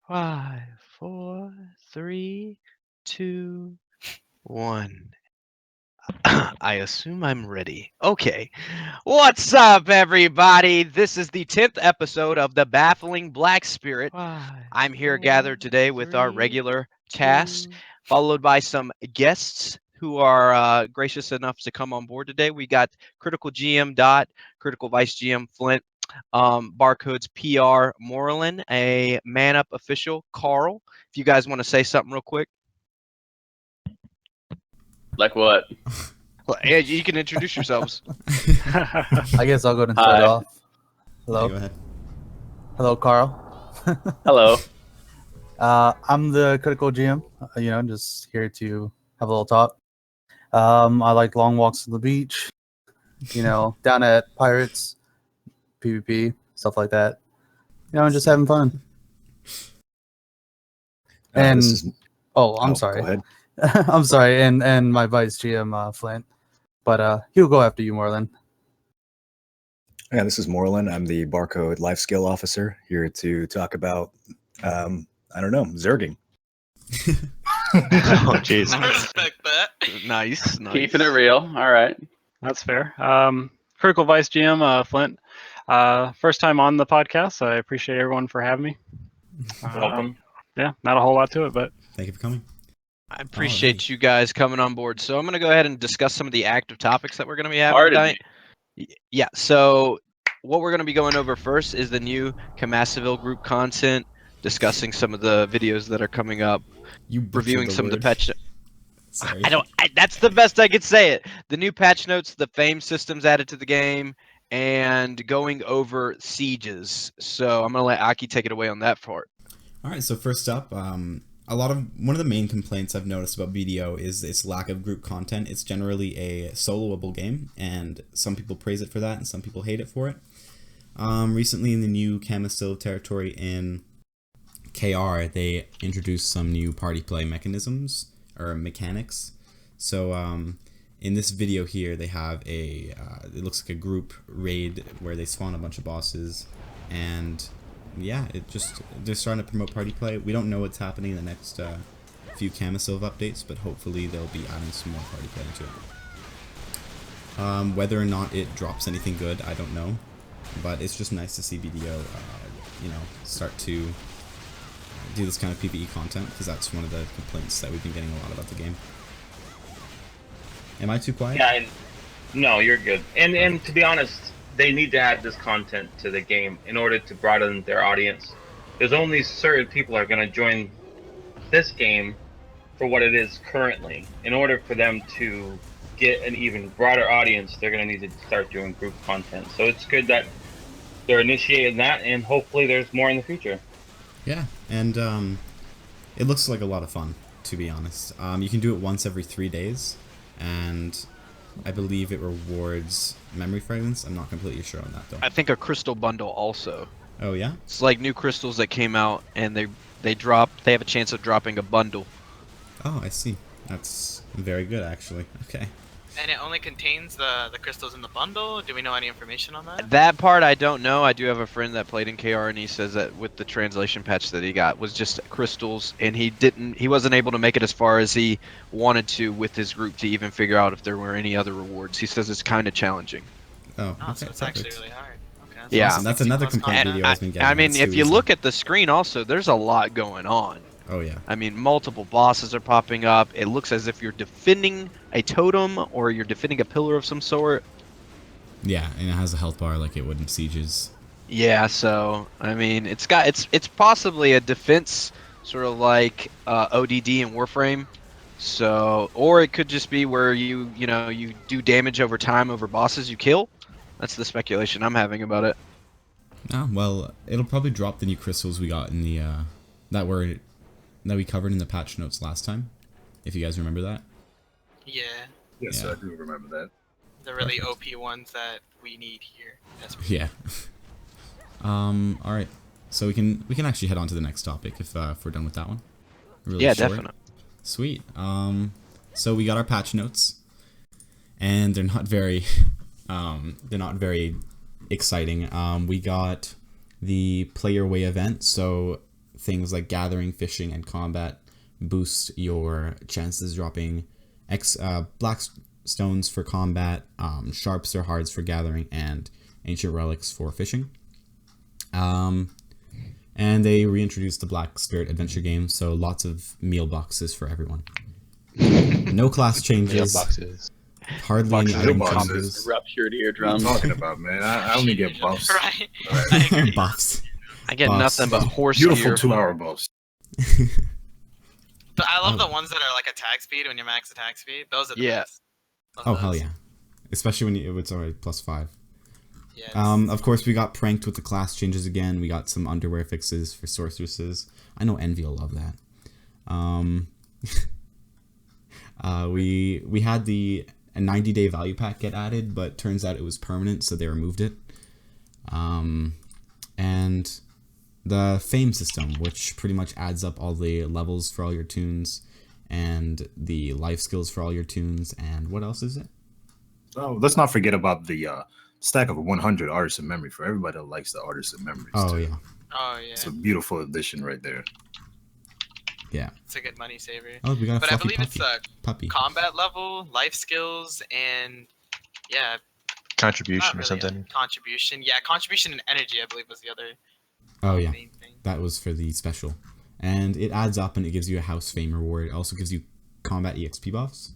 5, 4, 3, 2, 1. I assume I'm ready. Okay. What's up, everybody? This is the 10th episode of The Baffling Black Spirit. 5, I'm here 4, gathered today with our 3, regular 2. cast, followed by some guests who are gracious enough to come on board today. We got Critical GM Dot, Critical Vice GM Flint, Barcode's PR Moreland, a Man Up official Carl. If you guys want to say something real quick. Like what? Well, yeah, you can introduce yourselves. I guess I'll go ahead and start Hi. off. Hello. Yeah, go ahead. Hello, Carl. Hello. I'm the critical GM. Just here to have a little talk. I like long walks on the beach. Down at Pirates, PvP, stuff like that. Just having fun. And I'm sorry. Go ahead. I'm sorry. And my vice GM, Flint. But he'll go after you, Marlon. Yeah, this is Moreland. I'm the Barcode Life Skill Officer here to talk about, Zerging. Oh, jeez. I respect that. Nice. Keeping it real. All right. That's fair. Critical Vice GM, Flint. First time on the podcast. So I appreciate everyone for having me. Welcome. Yeah, not a whole lot to it, but Thank you for coming. I appreciate you guys coming on board. So I'm going to go ahead and discuss some of the active topics that we're going to be having Pardon tonight. Yeah, so what we're going to be going over first is the new Camassaville group content, discussing some of the videos that are coming up, You butchered reviewing the some of the word. patch. Sorry. That's the best I could say it. The new patch notes, the fame systems added to the game, and going over sieges. So I'm going to let Aki take it away on that part. All right. So first up, one of the main complaints I've noticed about BDO is its lack of group content. It's generally a soloable game, and some people praise it for that, and some people hate it for it. Recently, in the new Camassaville territory in KR, they introduced some new party play mechanisms or mechanics. So in this video here, they have it looks like a group raid where they spawn a bunch of bosses, and yeah, they're starting to promote party play. We don't know what's happening in the next few Camassaville updates, but hopefully they'll be adding some more party play into it. Whether or not it drops anything good, I don't know, but it's just nice to see BDO, start to do this kind of PvE content, because that's one of the complaints that we've been getting a lot about the game. Am I too quiet? Yeah. No, you're good. And to be honest, they need to add this content to the game in order to broaden their audience. There's only certain people are going to join this game for what it is currently. In order for them to get an even broader audience, they're going to need to start doing group content. So it's good that they're initiating that, and hopefully there's more in the future. Yeah, and it looks like a lot of fun, to be honest. You can do it once every 3 days, and I believe it rewards memory fragments. I'm not completely sure on that, though. I think a crystal bundle also. Oh, yeah? It's like new crystals that came out, and they have a chance of dropping a bundle. Oh, I see. That's very good, actually. Okay. And it only contains the crystals in the bundle? Do we know any information on that? That part I don't know. I do have a friend that played in KR, and he says that with the translation patch that he got was just crystals, and he wasn't able to make it as far as he wanted to with his group to even figure out if there were any other rewards. He says it's kind of challenging. Oh, Oh, okay, so it's perfect. actually really hard. Okay, Yeah. Awesome. That's another 60+ complaint content. BDO has been getting. I mean, It's if too you easy. look at the screen also, there's a lot going on. Oh, yeah. I mean, multiple bosses are popping up. It looks as if you're defending a totem or you're defending a pillar of some sort. Yeah, and it has a health bar like it would in Sieges. Yeah, so I mean, it's possibly a defense sort of like ODD in Warframe. So, or it could just be where you do damage over time over bosses you kill. That's the speculation I'm having about it. Ah, well, it'll probably drop the new crystals we got in the that we covered in the patch notes last time, if you guys remember that. Yeah, Yes, Yeah. I do remember that. the really Perfect. OP ones that we need here. That's Yeah. All right. So we can actually head on to the next topic if we're done with that one. Really Yeah, short. definitely. Sweet. So we got our patch notes, and they're not very exciting. We got the Play Your Way event. So things like gathering, fishing, and combat boost your chances, dropping black stones for combat, sharps or hards for gathering, and ancient relics for fishing. And they reintroduced the Black Spirit adventure game, so lots of meal boxes for everyone. No class changes. Boxes. Hardly any item boxes. changes. Ruptured What are you eardrums. talking about, man? I only get buffs. Right. I agree. Buffs. I get Boss. nothing but horse Beautiful gear. 2-hour buffs. But I love Oh. the ones that are like attack speed when you max attack speed. Those are the Yeah. best. Love Oh, hell those. yeah. Especially when it's already +5. Yes. Of course, we got pranked with the class changes again. We got some underwear fixes for sorceresses. I know Envy will love that. We had a 90-day value pack get added, but turns out it was permanent, so they removed it. And the fame system, which pretty much adds up all the levels for all your tunes and the life skills for all your tunes. And what else is it? Oh, let's not forget about the stack of 100 artists in memory for everybody that likes the artists in memories. Oh, too. yeah. Oh yeah, It's a beautiful addition right there. Yeah. it's a good money saver. Oh, we got a But I fluffy believe it's puppy. combat level, life skills, and yeah, Contribution not or really something. contribution. Yeah, contribution and energy, I believe, was the other Oh, yeah. main thing. That was for the special. And it adds up and it gives you a house fame reward. It also gives you combat EXP buffs,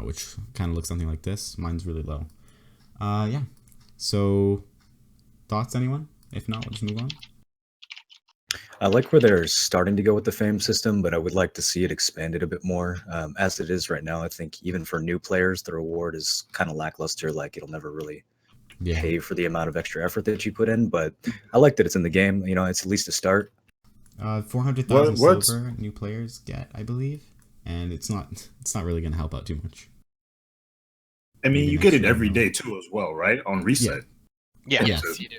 which kind of looks something like this. Mine's really low. Yeah. So, thoughts, anyone? If not, we'll just move on. I like where they're starting to go with the fame system, but I would like to see it expanded a bit more. As it is right now, I think even for new players, the reward is kind of lackluster. Like it'll never really Yeah. pay for the amount of extra effort that you put in. But I like that it's in the game. You know, it's at least a start. 400,000 What's- silver new players get, I believe. And it's not really going to help out too much. I mean, Maybe you next get it year, every no. day too, as well, right? On reset. Yeah. Yeah. Yes, you do.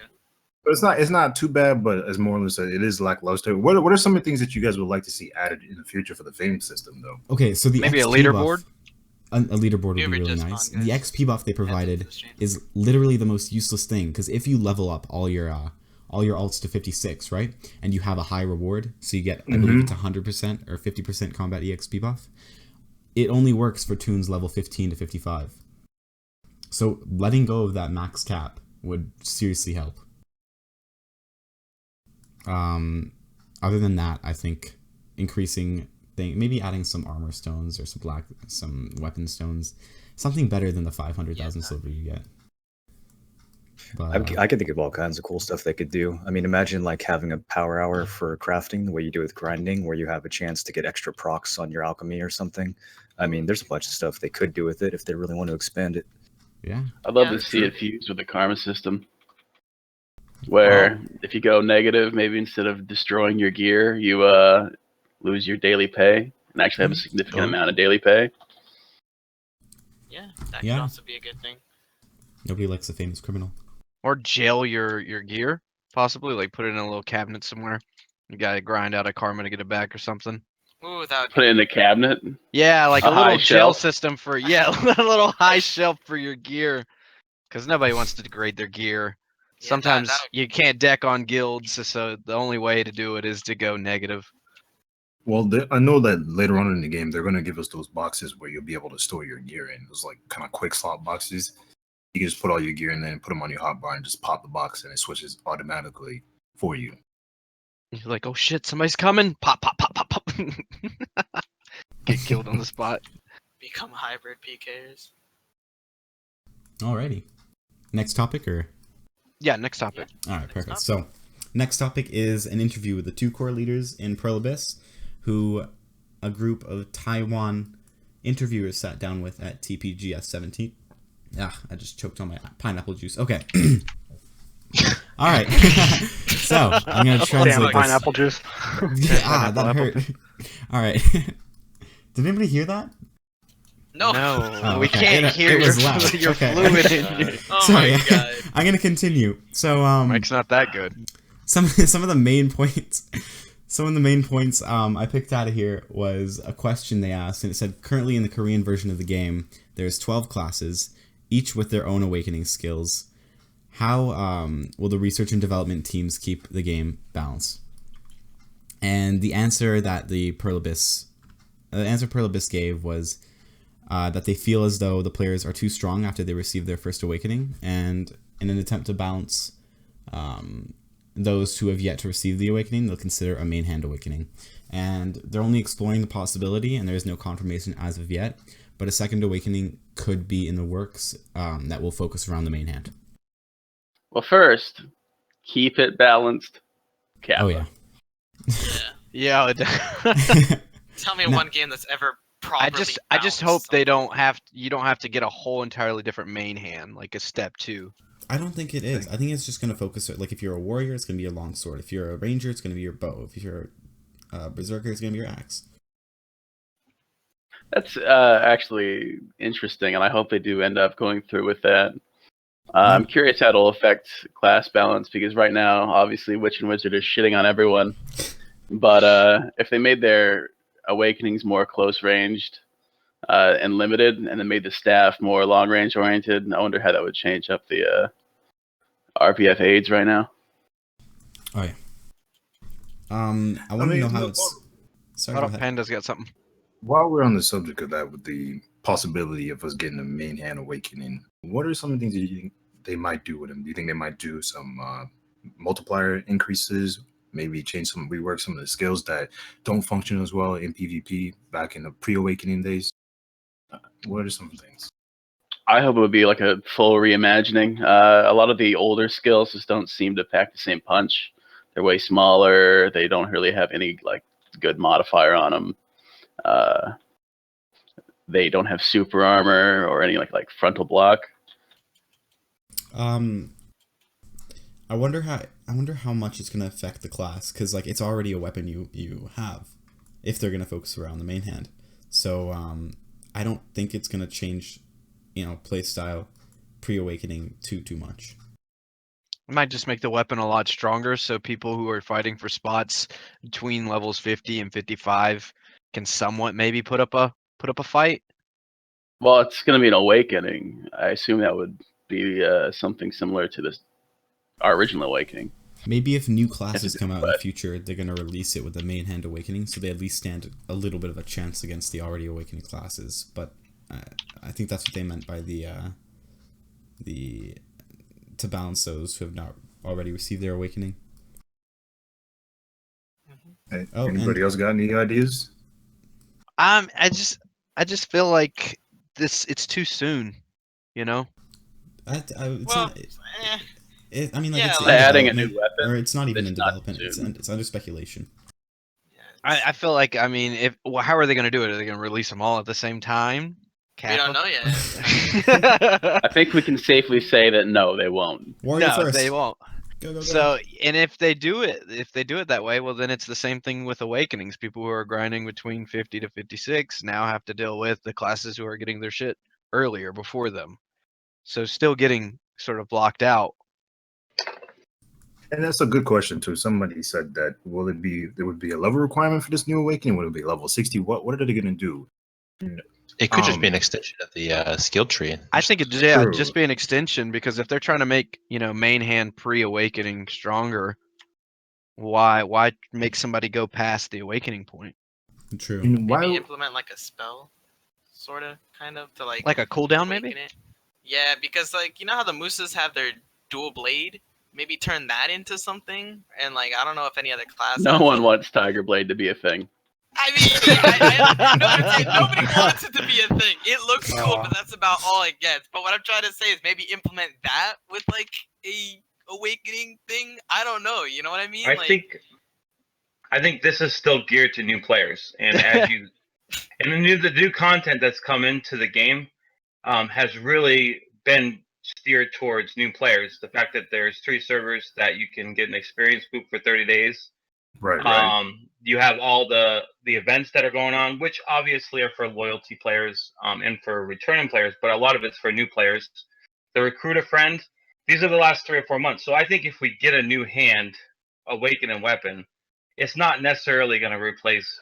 But it's not too bad, but as more or less it is lackluster. What are some of the things that you guys would like to see added in the future for the fame system, though? Okay, so the Maybe a XP leaderboard? buff, a leaderboard would be Maybe really just nice. fun, The guys. XP buff they provided That's the stream. is literally the most useless thing, because if you level up all your alts to 56, right, and you have a high reward, so you get, I believe it's 100% or 50% combat EXP buff, it only works for tunes level 15 to 55. So letting go of that max cap would seriously help. Other than that, I think increasing maybe adding some armor stones or some weapon stones, something better than the 500,000 silver you get. But I could think of all kinds of cool stuff they could do. I mean, imagine like having a power hour for crafting, the way you do with grinding, where you have a chance to get extra procs on your alchemy or something. I mean, there's a bunch of stuff they could do with it if they really want to expand it. yeah, I'd love Yeah, to see it fused with the karma system, where if you go negative, maybe instead of destroying your gear, you lose your daily pay and actually have a significant amount of daily pay. Yeah, that Yeah. could also be a good thing. nobody likes a famous criminal. Or jail your gear, possibly. Like put it in a little cabinet somewhere. You gotta grind out a karma to get it back or something. Ooh, that would Put it in the cabinet. Yeah, like A a little high jail shelf. system for a little high shelf for your gear. Because nobody wants to degrade their gear. Yeah, Sometimes that would- you can't deck on guilds, so the only way to do it is to go negative. Well, I know that later on in the game they're going to give us those boxes where you'll be able to store your gear in. Those like kind of quick slot boxes. You can just put all your gear in there and put them on your hotbar and just pop the box and it switches automatically for you. You're like, oh shit, somebody's coming! Pop, pop, pop, pop, pop. Get killed on the spot. become hybrid PKers. Alrighty. Next topic, or? Yeah, next topic. All right, Next perfect. topic. So, next topic is an interview with the two core leaders in Pearl Abyss, who a group of Taiwan interviewers sat down with at TPGS 17. Ah, I just choked on my pineapple juice. Okay. All right. So, I'm going to translate Damn, this. pineapple juice. That hurt. All right. Did anybody hear that? No. No, Oh, we okay. can't It hear was your, loud. your Okay. fluid in you. Oh Sorry. my god. I'm going to continue. So, Mike's not that good. some of the main points I picked out of here was a question they asked, and it said, currently in the Korean version of the game, there's 12 classes, each with their own awakening skills. How will the research and development teams keep the game balanced? And the answer that Perlibis gave was that they feel as though the players are too strong after they receive their first awakening, and in an attempt to balance those who have yet to receive the awakening, they'll consider a main hand awakening. And they're only exploring the possibility, and there is no confirmation as of yet, but a second awakening could be in the works that will focus around the main hand. Well, first, keep it balanced. Kappa. Oh, yeah. Yeah. Yeah. Tell me No. one game that's ever properly. I just hope balanced they something. you don't have to get a whole entirely different main hand, like a step 2. I don't think it is. I think it's just going to focus, like, if you're a warrior, it's going to be your longsword. If you're a ranger, it's going to be your bow. If you're a berserker, it's going to be your axe. That's actually interesting, and I hope they do end up going through with that. I'm curious how it'll affect class balance, because right now, obviously, Witch and Wizard is shitting on everyone. But if they made their awakenings more close-ranged and limited, and then made the staff more long-range oriented, I wonder how that would change up the RPF aids right now. Oh, yeah. I want to know how it's... Sorry, Hold go on, ahead. Panda's got something. While we're on the subject of that, with the possibility of us getting a main hand awakening, what are some of the things that you think they might do with them? Do you think they might do some multiplier increases? Maybe rework some of the skills that don't function as well in PvP back in the pre-awakening days? What are some things? I hope it would be like a full reimagining. A lot of the older skills just don't seem to pack the same punch. They're way smaller. They don't really have any like good modifier on them. They don't have super armor or any like frontal block. I wonder how much it's gonna affect the class, because like it's already a weapon you have if they're gonna focus around the main hand. So I don't think it's gonna change, play style pre-awakening too much. It might just make the weapon a lot stronger, so people who are fighting for spots between levels 50 and 55 can somewhat maybe put up a fight. Well, it's going to be an awakening. I assume that would be something similar to our original awakening. Maybe if new classes come out in the future, they're gonna release it with the main hand awakening, so they at least stand a little bit of a chance against the already awakening classes. But I think that's what they meant by the to balance those who have not already received their awakening. Hey, anybody else got any ideas? I just feel like it's too soon, It's Well, not. eh. I mean, like, Yeah, it's like- in adding a new development, weapon. or it's not even in It's not development. soon. It's under speculation. I feel like, I mean, how are they going to do it? Are they going to release them all at the same time? We don't know yet. I think we can safely say that no, they won't. Warrior No, first. they won't. Go. So, and if they do it that way, well, then it's the same thing with awakenings. People who are grinding between 50 to 56 now have to deal with the classes who are getting their shit earlier before them. So still getting sort of blocked out. And that's a good question too. Somebody said that there would be a level requirement for this new awakening? Would it be level 60? What are they gonna do? It could just be an extension of the skill tree. I think it'd just be an extension, because if they're trying to make, main hand pre-awakening stronger, why make somebody go past the awakening point? True. And why? Maybe implement like a spell, sort of, kind of, to like Like a cooldown, maybe? awaken it. Yeah, because like how the Mooses have their dual blade. Maybe turn that into something, and like I don't know if any other class. No has one it. wants Tiger Blade to be a thing. I mean, nobody wants it to be a thing. It looks cool, but that's about all it gets. But what I'm trying to say is maybe implement that with like a awakening thing. I don't know. You know what I mean? I think this is still geared to new players, and as you and the new content that's come into the game has really been steered towards new players. The fact that there's 3 servers that you can get an experience boop for 30 days. Right. You have all the events that are going on, which obviously are for loyalty players and for returning players, but a lot of it's for new players. The recruit a friend. These are the last 3 or 4 months. So I think if we get a new hand, awakening weapon, it's not necessarily going to replace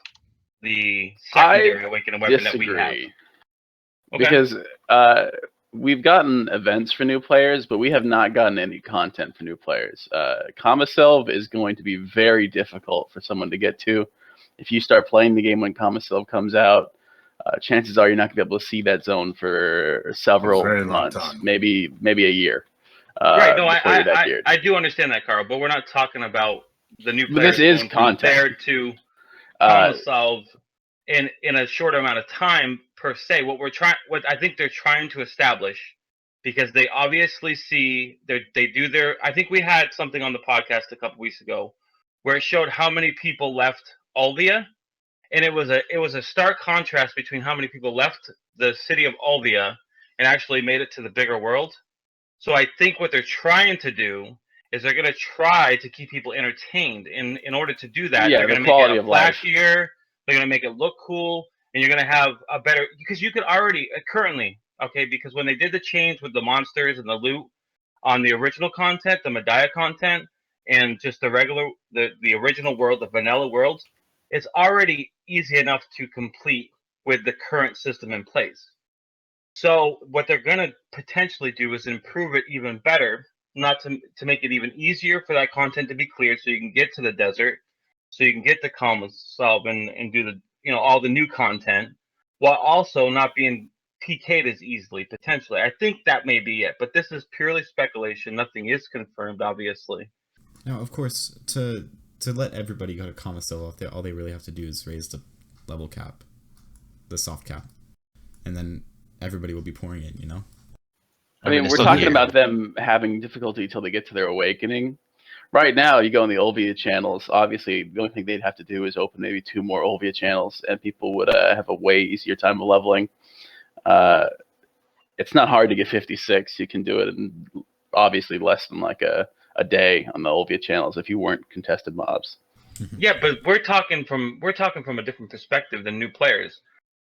the secondary awakening weapon that we have. Because we've gotten events for new players, but we have not gotten any content for new players. Common is going to be very difficult for someone to get to. If you start playing the game when Common comes out, chances are you're not going to be able to see that zone for several months, maybe a year. Right. No, I do understand that, Carl, but we're not talking about the new players. But this is content. There to Common in a short amount of time per se. What I think they're trying to establish, because they obviously see they do their. I think we had something on the podcast a couple weeks ago where it showed how many people left Olvia, and it was a stark contrast between how many people left the city of Olvia and actually made it to the bigger world. So I think what they're trying to do is they're going to try to keep people entertained. In order to do that, they're going to make it flashier. They're going to make it look cool, and you're going to have a better, because you could already currently, okay, because when they did the change with the monsters and the loot on the original content, the Medea content, and just the regular, the original world, the vanilla world, it's already easy enough to complete with the current system in place. So what they're going to potentially do is improve it even better, not to make it even easier for that content to be cleared, so you can get to the desert, so you can get the Common and do the all the new content, while also not being PK'd as easily potentially. I think that may be it, but this is purely speculation. Nothing is confirmed, obviously. Now, of course, to let everybody go to Common all they really have to do is raise the level cap, the soft cap, and then everybody will be pouring in, I mean, we're talking about them having difficulty till they get to their awakening. Right now, you go in the Olvia channels, obviously, the only thing they'd have to do is open maybe 2 more Olvia channels, and people would have a way easier time of leveling. It's not hard to get 56. You can do it in obviously less than like a day on the Olvia channels if you weren't contested mobs. Yeah, but we're talking from a different perspective than new players.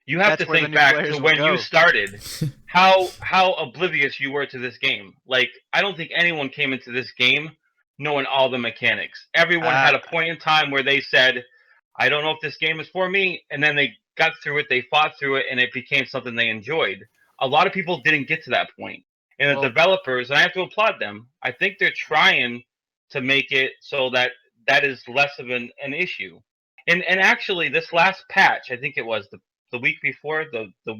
You have to think back to when you started, how oblivious you were to this game. Like, I don't think anyone came into this game knowing all the mechanics. Everyone had a point in time where they said, I don't know if this game is for me, and then they got through it, they fought through it, and it became something they enjoyed. A lot of people didn't get to that point. And the developers, and I have to applaud them, I think they're trying to make it so that is less of an issue. And actually, this last patch, I think it was the week before, the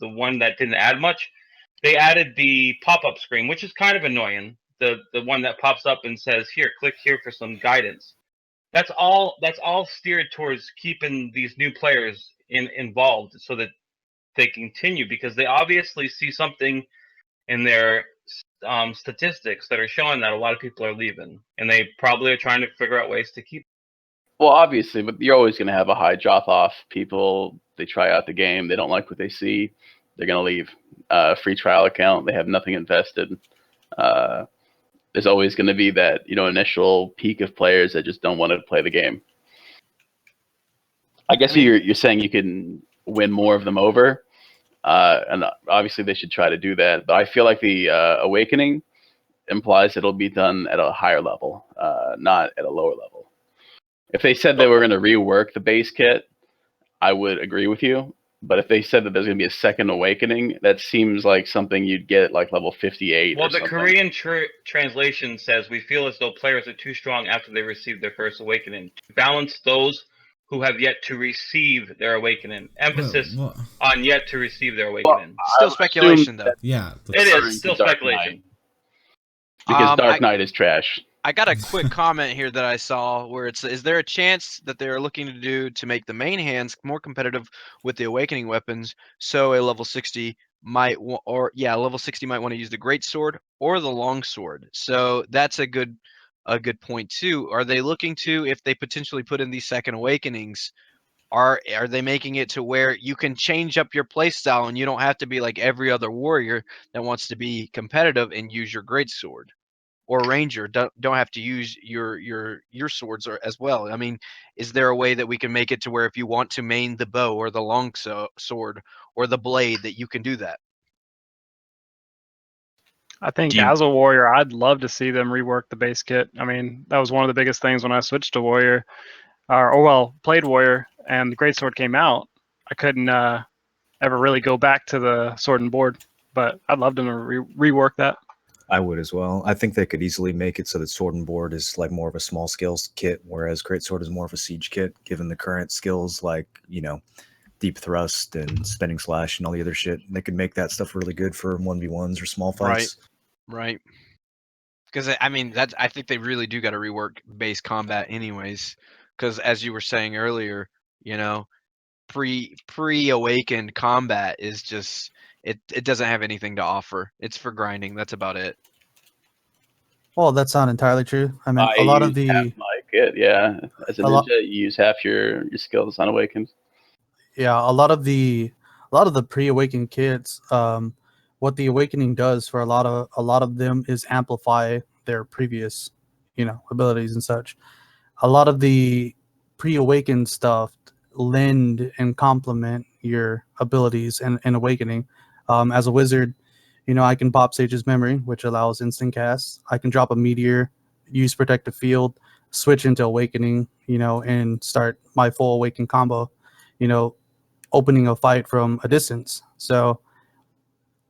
one that didn't add much, they added the pop-up screen, which is kind of annoying. The one that pops up and says, "Here, click here for some guidance." That's all steered towards keeping these new players involved, so that they continue, because they obviously see something in their statistics that are showing that a lot of people are leaving, and they probably are trying to figure out ways to keep. Well, obviously, but you're always going to have a high drop-off. People, they try out the game, they don't like what they see, they're going to leave. Free trial account, they have nothing invested. There's always going to be that initial peak of players that just don't want to play the game. I guess you're saying you can win more of them over, and obviously they should try to do that. But I feel like the Awakening implies it'll be done at a higher level, not at a lower level. If they said they were going to rework the base kit, I would agree with you. But if they said that there's going to be a second Awakening, that seems like something you'd get at like level 58. Well, the Korean translation says, "We feel as though players are too strong after they receive their first Awakening. To balance those who have yet to receive their Awakening." Emphasis on yet to receive their Awakening. Still speculation, though. Yeah. It is still speculation. Because Dark Knight is trash. I got a quick comment here that I saw where it's, is there a chance that they're looking to make the main hands more competitive with the Awakening weapons, so a level 60 might want to use the great sword or the long sword? So that's a good point too. Are they looking to, if they potentially put in these second Awakenings, are they making it to where you can change up your playstyle and you don't have to be like every other warrior that wants to be competitive and use your great sword? Or ranger don't have to use your swords as well. I mean, is there a way that we can make it to where if you want to main the bow or the long sword or the blade, that you can do that? I think as a warrior, I'd love to see them rework the base kit. I mean, that was one of the biggest things when I switched to warrior, played warrior, and the greatsword came out. I couldn't ever really go back to the sword and board. but I'd love them to rework that. I would as well. I think they could easily make it so that Sword and Board is like more of a small scale kit, whereas Greatsword is more of a siege kit, given the current skills like, deep thrust and spinning slash and all the other shit. They could make that stuff really good for 1v1s or small fights. Right. Because I think they really do got to rework base combat, anyways. Because as you were saying earlier, pre-awakened combat is just it doesn't have anything to offer. It's for grinding. That's about it. Well, that's not entirely true. I mean, a lot of the half my kit, yeah. As a ninja, you use half your skills on Awakened. Yeah, a lot of the pre-awakened kids, what the awakening does for a lot of them is amplify their previous, abilities and such. A lot of the pre-awakened stuff lend and complement your abilities and awakening. As a wizard, I can pop Sage's Memory, which allows instant cast. I can drop a meteor, use Protective Field, switch into Awakening, and start my full Awaken combo, opening a fight from a distance. So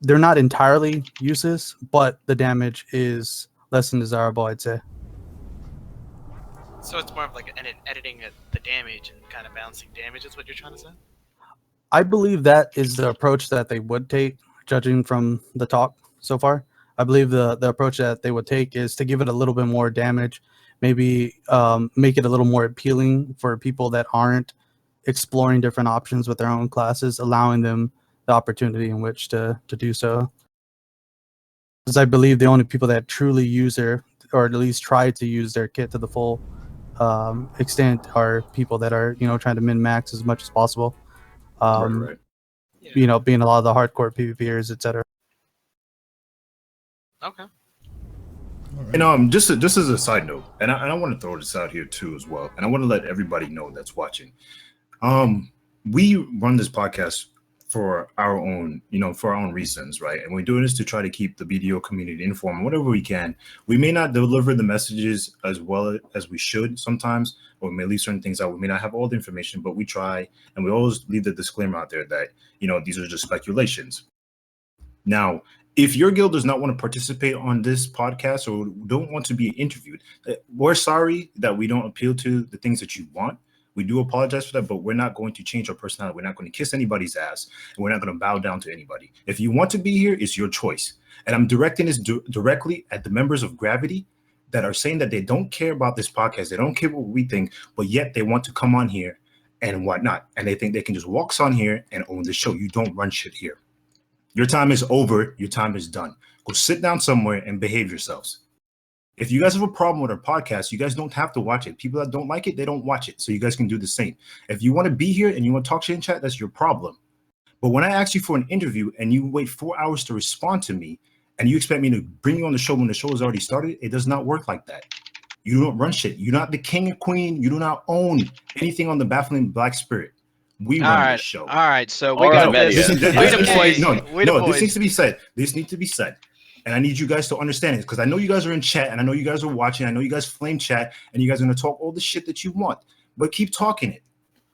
they're not entirely useless, but the damage is less than desirable, I'd say. So it's more of like editing the damage and kind of balancing damage is what you're trying to say? I believe that is the approach that they would take, judging from the talk so far. I believe the approach that they would take is to give it a little bit more damage, maybe make it a little more appealing for people that aren't exploring different options with their own classes, allowing them the opportunity in which to do so. Because I believe the only people that truly use or at least try to use their kit to the full extent are people that are, trying to min-max as much as possible. Right. Being a lot of the hardcore PvPers, etc. Okay. And just as a side note, and I want to throw this out here too as well, and I want to let everybody know that's watching. We run this podcast for our own, for our own reasons, right? And we're doing this to try to keep the BDO community informed whatever we can. We may not deliver the messages as well as we should sometimes, or we may leave certain things out. We may not have all the information, but we try, and we always leave the disclaimer out there that, these are just speculations. Now, if your guild does not want to participate on this podcast or don't want to be interviewed, we're sorry that we don't appeal to the things that you want. We do apologize for that, but we're not going to change our personality. We're not going to kiss anybody's ass, and we're not going to bow down to anybody. If you want to be here, it's your choice. And I'm directing this directly at the members of Gravity that are saying that they don't care about this podcast. They don't care what we think, but yet they want to come on here and whatnot. And they think they can just walk on here and own the show. You don't run shit here. Your time is over. Your time is done. Go sit down somewhere and behave yourselves. If you guys have a problem with our podcast, you guys don't have to watch it. People that don't like it, they don't watch it. So you guys can do the same. If you want to be here and you want to talk shit in chat, that's your problem. But when I ask you for an interview and you wait 4 hours to respond to me and you expect me to bring you on the show when the show has already started, it does not work like that. You don't run shit. You're not the king and queen. You do not own anything on the Baffling Black Spirit. We run this show. All right. So we got this. This needs to be said. This needs to be said. And I need you guys to understand it because I know you guys are in chat and I know you guys are watching. I know you guys flame chat and you guys are going to talk all the shit that you want. But keep talking it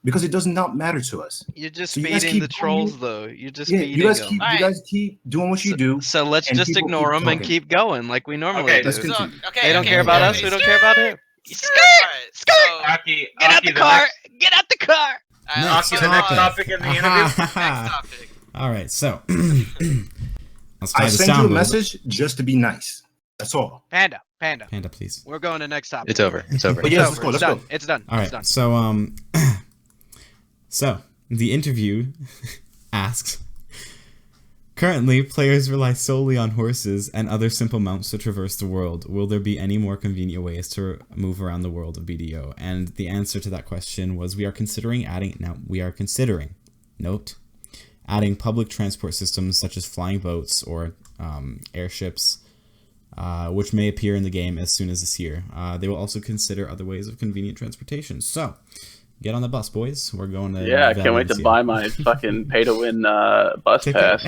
because it does not matter to us. You're just feeding the trolls, though. You're just feeding you guys them. keep, you guys keep doing what you do. So let's just ignore them and keep going like we normally do. Let's continue. They don't care about us. We don't care about him. Aki, get out the car. Get out the car. Aki, the next topic in the interview. Next topic. All right, so I sent you a message just to be nice. That's all. Panda, please. We're going to next topic. It's over. Yes, let's go. Let's go. It's done. All right. It's done. So so the interview asks. Currently, players rely solely on horses and other simple mounts to traverse the world. Will there be any more convenient ways to move around the world of BDO? And the answer to that question was we are considering adding public transport systems such as flying boats or airships, which may appear in the game as soon as this year. They will also consider other ways of convenient transportation. So, get on the bus, boys. We're going to I can't wait to buy my fucking pay-to-win bus pass.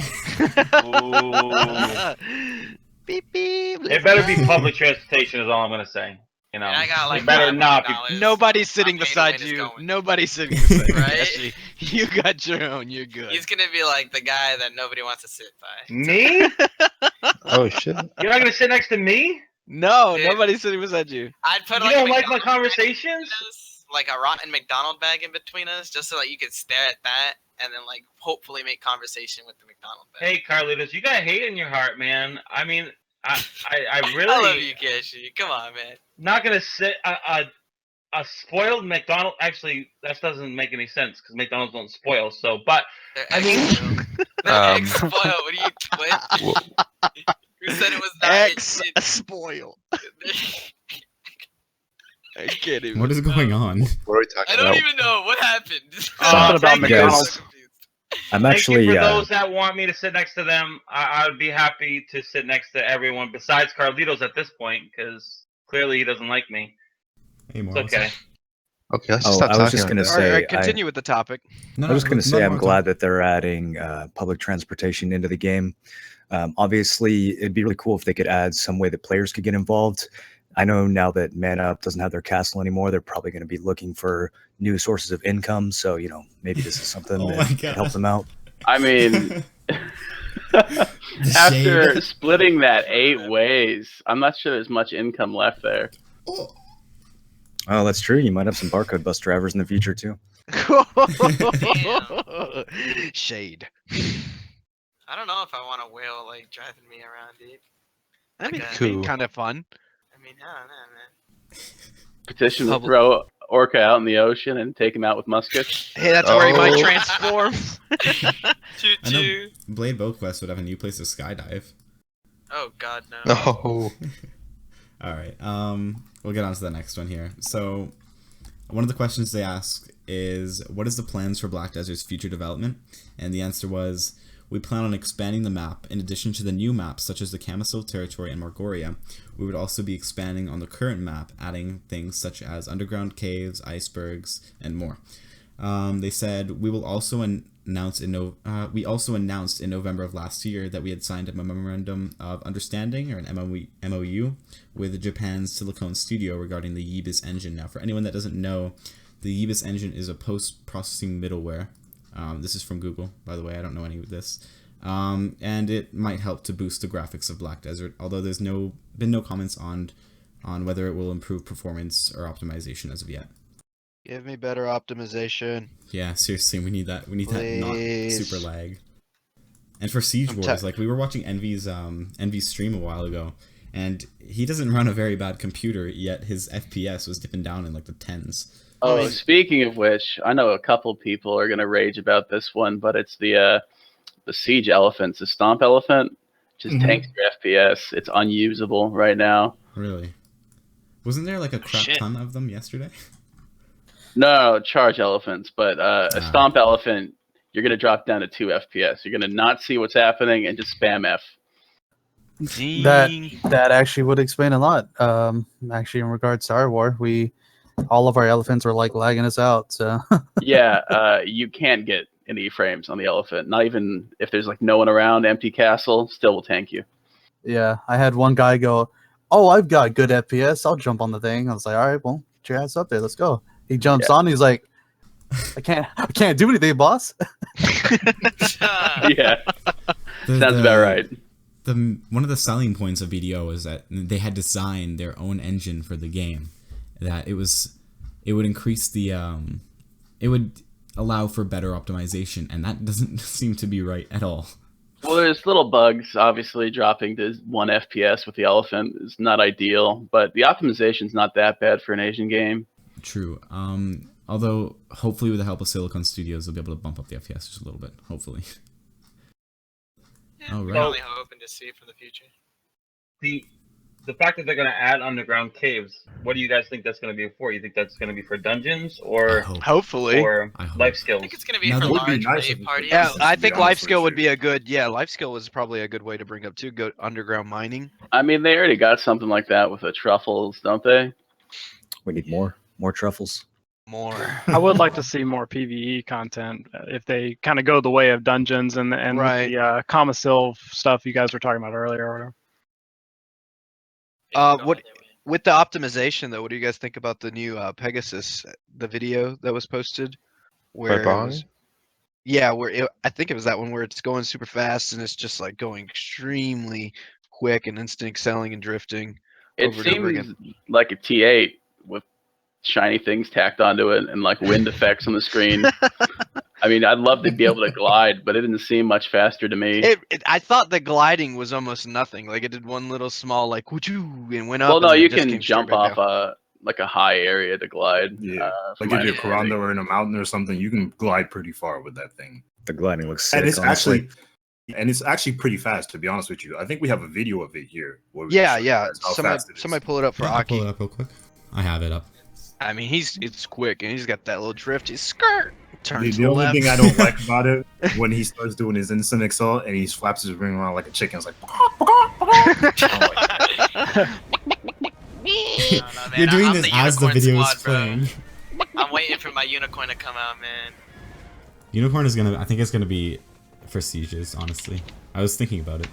Beep, beep. It better be public transportation is all I'm going to say. You know, And I got like it better not be. $500. Nobody's sitting I'm paying beside when it's you. going. Nobody's sitting beside you. Right? Ashley. You got your own. You're good. He's gonna be like the guy that nobody wants to sit by. Me? Oh shit. You're not gonna sit next to me? No, Dude. nobody's sitting beside you. I'd put You like don't a like my McDonald's bag conversations? between us, like a rotten McDonald bag in between us, just so that you could stare at that and then like hopefully make conversation with the McDonald bag. Hey, Carlitos, you got hate in your heart, man. I mean, I really I love you, Cashy. Come on, man. not gonna sit a spoiled McDonald. Actually, that doesn't make any sense because McDonald's don't spoil. So, but They're I mean- egg-spoiled. They're egg-spoiled. What are you, twitch? Who said it was not? X spoil. I can't even. What is going on? What are we talking I don't about? even know what happened. Something about thank you. McDonald's. I'm Thank actually you for those that want me to sit next to them. I would be happy to sit next to everyone besides Carlitos at this point because clearly he doesn't like me. Hey, It's Morris. okay. Okay, let's Oh, stop I was talking just like gonna that. All right, say, all right, continue with the topic. No, I was going to say, I'm more glad that they're adding public transportation into the game. Obviously, it'd be really cool if they could add some way that players could get involved. I know now that Man Up doesn't have their castle anymore, they're probably going to be looking for new sources of income. So, you know, maybe this is something Oh that my could God. help them out. I mean, after splitting that 8 ways, I'm not sure there's much income left there. Oh. Oh, that's true. You might have some barcode bus drivers in the future, too. Shade. I don't know if I want a whale like driving me around, dude. That'd be Okay. Cool. kind of fun. I mean, I don't know, man. Petition to Public- throw Orca out in the ocean and take him out with muskets. Hey, that's where he might Oh. transform. Choo I know choo. Blade Boat Quest would have a new place to skydive. Oh God, no. No. All right. We'll get on to the next one here. So, one of the questions they ask is, what is the plans for Black Desert's future development? And the answer was, we plan on expanding the map. In addition to the new maps, such as the Camisole territory and Morgoria, we would also be expanding on the current map, adding things such as underground caves, icebergs, and more. They said, we also announced in November of last year that we had signed a memorandum of understanding, or an MOU, with Japan's Silicon Studio regarding the Yeebis engine. Now, for anyone that doesn't know, the Yeebis engine is a post-processing middleware. This is from Google, by the way. I don't know any of this. And it might help to boost the graphics of Black Desert, although there's been no comments on whether it will improve performance or optimization as of yet. Give me better optimization. Yeah, seriously, we need that. We need that not Please. super lag. And for Siege Wars, like we were watching Envy's stream a while ago, and he doesn't run a very bad computer, yet his FPS was dipping down in like the 10s. Oh, speaking of which, I know a couple people are gonna rage about this one, but it's the siege elephants, the stomp elephant, just tanks your FPS. It's unusable right now. Really? Wasn't there like a crap ton of them yesterday? No, charge elephants, but a stomp elephant, you're gonna drop down to 2 FPS. You're gonna not see what's happening and just spam F. That actually would explain a lot. Actually, in regards to our war, all of our elephants were like lagging us out. So Yeah, you can't get any frames on the elephant. Not even if there's like no one around, empty castle, still will tank you. yeah, I had one guy go, "Oh, I've got good FPS. I'll jump on the thing." I was like, "All right, well, get your ass up there. Let's go." He jumps on. He's like, I can't do anything, boss." Yeah, sounds about right. One of the selling points of BDO is that they had designed their own engine for the game. That it would increase it would allow for better optimization, and that doesn't seem to be right at all. Well, there's little bugs. Obviously, dropping to 1 FPS with the elephant is not ideal, but the optimization's not that bad for an Asian game. True. Although hopefully with the help of Silicon Studios, they'll be able to bump up the FPS just a little bit. Hopefully. Yeah, All we're right. only hoping to see for the future. The fact that they're going to add underground caves, what do you guys think that's going to be for? You think that's going to be for dungeons or Hopefully. life I skills? think it's gonna be Now, for that would be large nice if rave it parties. Yeah, was. I To think be life honest with skill would you. be a good. Yeah, life skill was probably a good way to bring up too. Go underground mining. I mean, they already got something like that with the truffles, don't they? We need more truffles. More. I would like to see more PvE content if they kind of go the way of dungeons and Right. with the Camisole stuff you guys were talking about earlier. Or whatever. What With the optimization, though, what do you guys think about the new Pegasus, the video that was posted? Where it Bong? was, yeah, I think it was that one where it's going super fast and it's just like going extremely quick and instant excelling and drifting It over and over seems again. like a T8 with shiny things tacked onto it and like wind effects on the screen. I mean, I'd love to be able to glide, but it didn't seem much faster to me. I thought the gliding was almost nothing. Like it did one little small like woo and went up. Well, and no, then you just can came straight jump back off like a high area to glide. Yeah, from like if my you're a understanding. Kuranda or in a mountain or something, you can glide pretty far with that thing. The gliding looks sick. And it's honestly. actually pretty fast, to be honest with you. I think we have a video of it here. Where we Yeah, can show you yeah. guys how Somebody, fast it is. somebody pull it up for Yeah, I'll Aki. pull it up real quick. I have it up. I mean, it's quick and he's got that little drift. He's skirt. Turns The only left. thing I don't like about it when he starts doing his instant excel and he flaps his ring around like a chicken. It's like, You're doing I'm this the as the unicorn video is squad, bro. playing. I'm waiting for my unicorn to come out, man. Unicorn is gonna. I think it's gonna be for sieges. Honestly, I was thinking about it.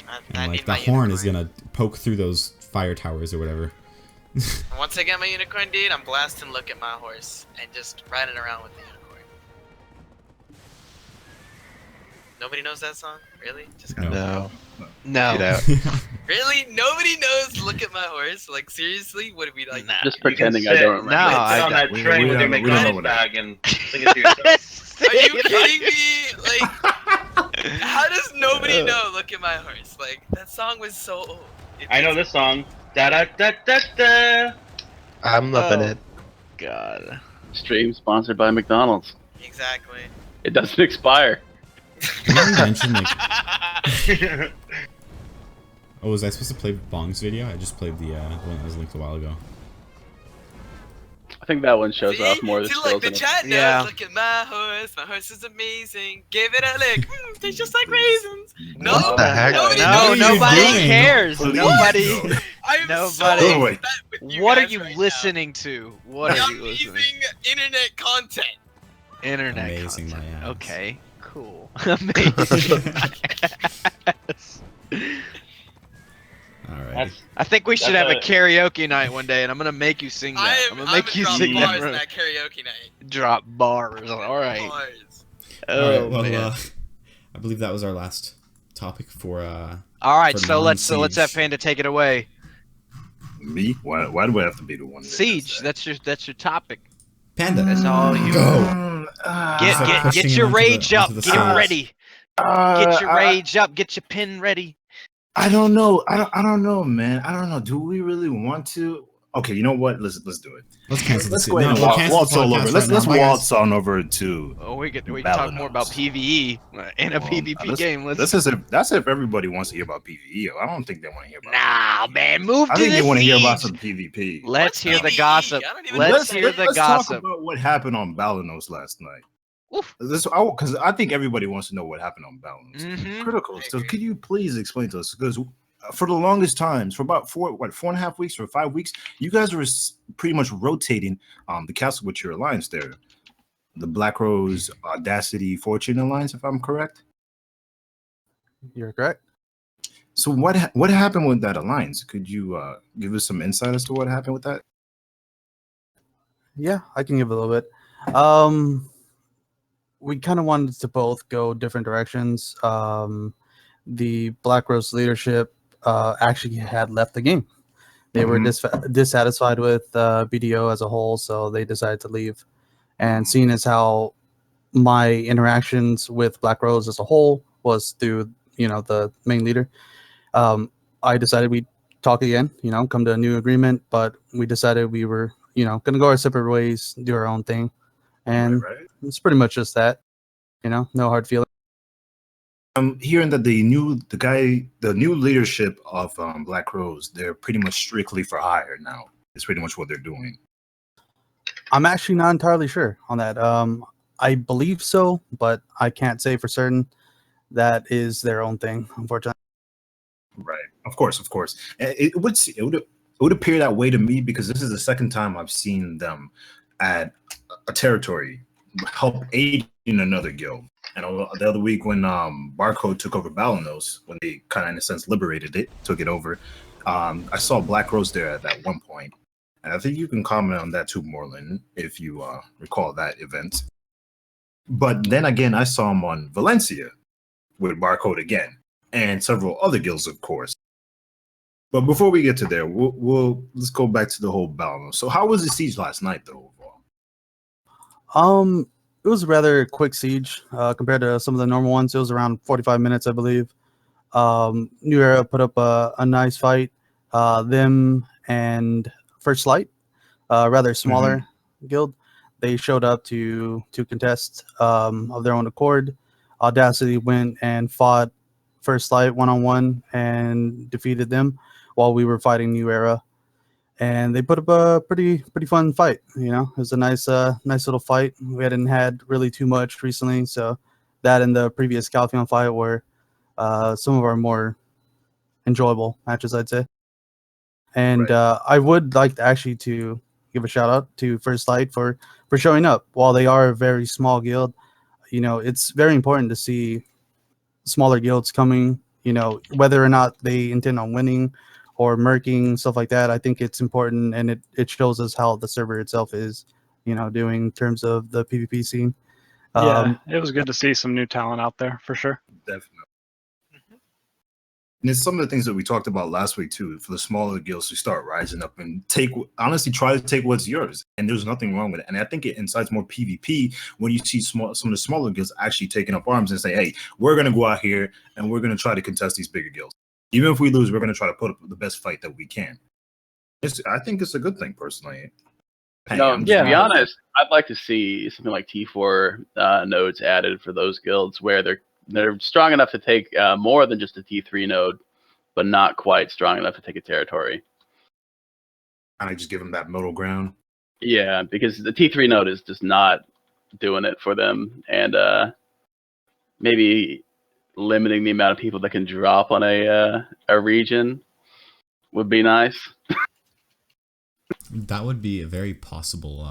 I And like need the my horn is unicorn. gonna poke through those fire towers or whatever. Once I get my unicorn, dude, I'm blasting look at my horse and just riding around with the unicorn. Nobody knows that song? Really? Just No. No. Get out. Really? Nobody knows Look at My Horse? Like, seriously? What do we like? Nah. Just You can pretending sit- I don't remember. No, you can sit I on that we- train we with your don't- we don't know McDonald's what that- bag and sing it to yourself. Are you kidding me? Like, how does nobody know Look at My Horse? Like, that song was so old. I know this song. Da da da da da. I'm loving Oh. it. God. Stream sponsored by McDonald's. Exactly. It doesn't expire. Did you mention like? Oh, was I supposed to play Bong's video? I just played the one that was linked a while ago. I think that one shows See? off more of the See, skills. like, the than it- chat knows. Yeah. Look at my horse is amazing. Give it a lick. Tastes just like raisins. No, What the heck? nobody No, What are knows. you nobody doing? cares. Please. Nobody. I'm Nobody- so Wait. upset with you What are guys you right now. listening to? What are you Amazing listening? internet content. Internet Amazing, my content. ass. Okay, cool. Amazing. Alright. That's I think we should have That's a karaoke night one day, and I'm gonna make you sing that. I'm gonna make you drop sing bars in that. that karaoke night. Drop bars. All right. Bars. Oh Alright, well, man. I believe that was our last topic for All right, for so let's non-siege. have Panda take it away. Me? Why do I have to be the one? that does Siege. that? That's your topic. Panda. That's all you. Go. Get pushing your him onto rage the- up. onto the Get him stage. ready. Get your rage up. Get your pin ready. I don't know. I don't know, man. I don't know. Do we really want to? Okay, you know what? Let's do it. Let's cancel Let's this. go ahead and we'll waltz, cancel waltz the all podcast over. right Let's now. Bye, guys. waltz on over to. Oh, we can talk more about Balinos. PVE in a Well, PvP game. that's if everybody wants to hear about PVE. I don't think they want to hear about. Nah, man. Move I to think the they want to hear about siege. some PvP. Let's hear the PvE? gossip. I don't even Let's know hear what the let's gossip. talk about what happened on Balinos last night. Oof. Because I think everybody wants to know what happened on Balinos. Mhm. Critical. I So agree. could you please explain to us? Because for the longest times, for about 4.5 weeks or 5 weeks, you guys were pretty much rotating the castle with your alliance there, the Black Rose, Audacity, Fortune alliance, if I'm correct. You're correct. So what happened with that alliance? Could you give us some insight as to what happened with that? Yeah, I can give a little bit. We kind of wanted to both go different directions. The Black Rose leadership actually had left the game. They were dissatisfied with BDO as a whole, so they decided to leave. And seeing as how my interactions with Black Rose as a whole was through, the main leader, I decided we'd talk again, come to a new agreement. But we decided we were, going to go our separate ways, do our own thing. And Right. it's pretty much just that, no hard feelings. I'm hearing that the new leadership of Black Rose, they're pretty much strictly for hire now. It's pretty much what they're doing. I'm actually not entirely sure on that. I believe so, but I can't say for certain. That is their own thing, unfortunately. Right. Of course. It would appear that way to me because this is the second time I've seen them at a territory help aid in another guild. And the other week when Barcode took over Balinos, when they kind of in a sense liberated it, took it over, I saw Black Rose there at that one point, and I think you can comment on that too, Moreland, if you recall that event. But then again, I saw him on Valencia with Barcode again, and several other guilds, of course. But before we get to there, let's go back to the whole Balinos. So how was the siege last night, though? Overall? It was a rather quick siege compared to some of the normal ones. It was around 45 minutes, I believe. New Era put up a nice fight. Them and First Light, rather smaller guild, they showed up to contest of their own accord. Audacity went and fought First Light one-on-one and defeated them while we were fighting New Era. And they put up a pretty fun fight. You know, it was a nice little fight. We hadn't had really too much recently, so that and the previous Caltheon fight were some of our more enjoyable matches, I'd say. And I would like to actually to give a shout out to First Light for showing up. While they are a very small guild, you know, it's very important to see smaller guilds coming. You know, whether or not they intend on winning or murking, stuff like that. I think it's important, and it shows us how the server itself is, you know, doing in terms of the PvP scene. Yeah, it was good to see some new talent out there, for sure. Definitely. And it's some of the things that we talked about last week, too, for the smaller guilds to start rising up and honestly try to take what's yours. And there's nothing wrong with it. And I think it incites more PvP when you see some of the smaller guilds actually taking up arms and say, hey, we're going to go out here and we're going to try to contest these bigger guilds. Even if we lose, we're going to try to put up the best fight that we can. I think it's a good thing, personally. To be honest, I'd like to see something like T4 nodes added for those guilds where they're strong enough to take more than just a T3 node, but not quite strong enough to take a territory. And I just give them that middle ground. Yeah, because the T3 node is just not doing it for them, and maybe limiting the amount of people that can drop on a region would be nice. That would be a very possible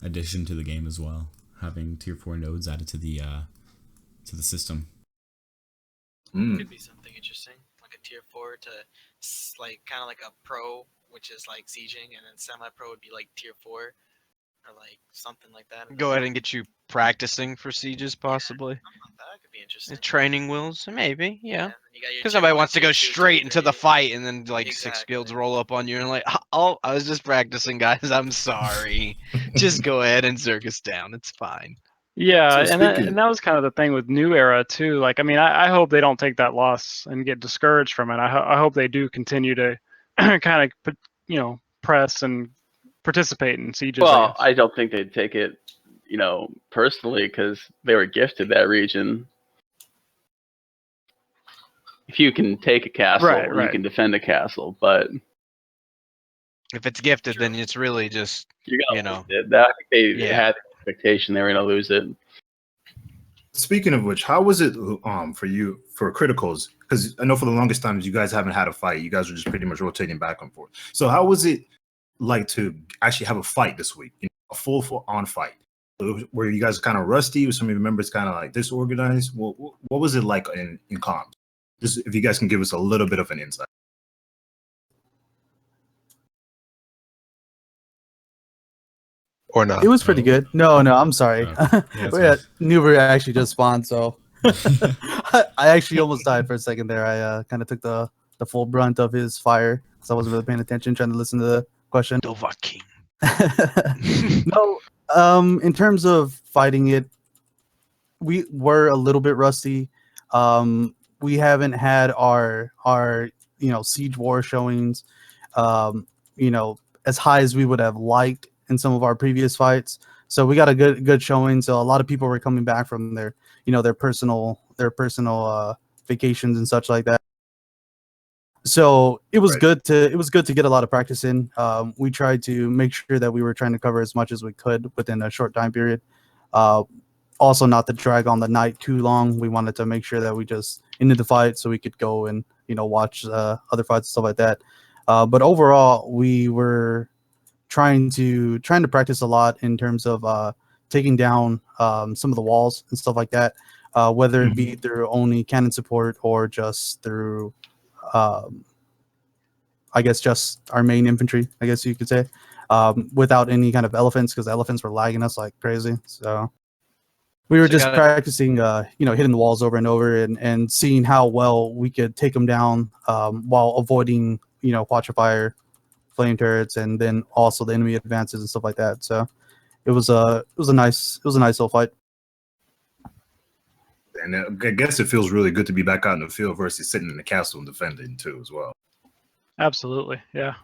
addition to the game as well, having tier 4 nodes added to the system. Could be something interesting, like a tier 4 to like kind of like a pro, which is like sieging, and then semi-pro would be like tier 4 or like something like that. Go ahead and get you practicing for sieges, possibly. That could be interesting. The training wheels, maybe, yeah. You got your Because tier nobody 1, wants to tier go 2, straight tier into the 3. fight and then like 6 guilds roll up on you and like, oh, I was just practicing, guys. I'm sorry. Just go ahead and circus down. It's fine. Yeah, and that was kind of the thing with New Era too. Like, I mean, I hope they don't take that loss and get discouraged from it. I hope they do continue to kind of, you know, press and participate in sieges. Well, I don't think they'd take it, you know, personally, because they were gifted that region. If you can take a castle, you can defend a castle, but if it's gifted, then it's really just, you know. I think they had the expectation they were going to lose it. Speaking of which, how was it for you for criticals? Because I know for the longest time you guys haven't had a fight. You guys were just pretty much rotating back and forth. So how was it like to actually have a fight this week? You know, a full-on fight? Were you guys kind of rusty? Were some of your members kind of like disorganized? What was it like in comms? Just if you guys can give us a little bit of an insight. Or not. It was pretty good. No, I'm sorry. Nuber actually just spawned, so I actually almost died for a second there. I kind of took the full brunt of his fire because I wasn't really paying attention, trying to listen to the question. Dova King. No, in terms of fighting it, we were a little bit rusty. We haven't had our siege war showings, as high as we would have liked in some of our previous fights. So we got a good showing. So a lot of people were coming back from their personal vacations and such like that. So it was good to get a lot of practice in. We tried to make sure that we were trying to cover as much as we could within a short time period. Also, not to drag on the night too long. We wanted to make sure that we just ended the fight so we could go and watch other fights and stuff like that. But overall, we were trying to practice a lot in terms of taking down some of the walls and stuff like that, whether it be through only cannon support or just through I guess just our main infantry, I guess you could say, without any kind of elephants, because the elephants were lagging us like crazy. So we were just practicing, hitting the walls over and over and seeing how well we could take them down while avoiding, quatcher fire, flame turrets, and then also the enemy advances and stuff like that. So it was a nice little fight. And I guess it feels really good to be back out in the field versus sitting in the castle and defending too, as well. Absolutely, yeah.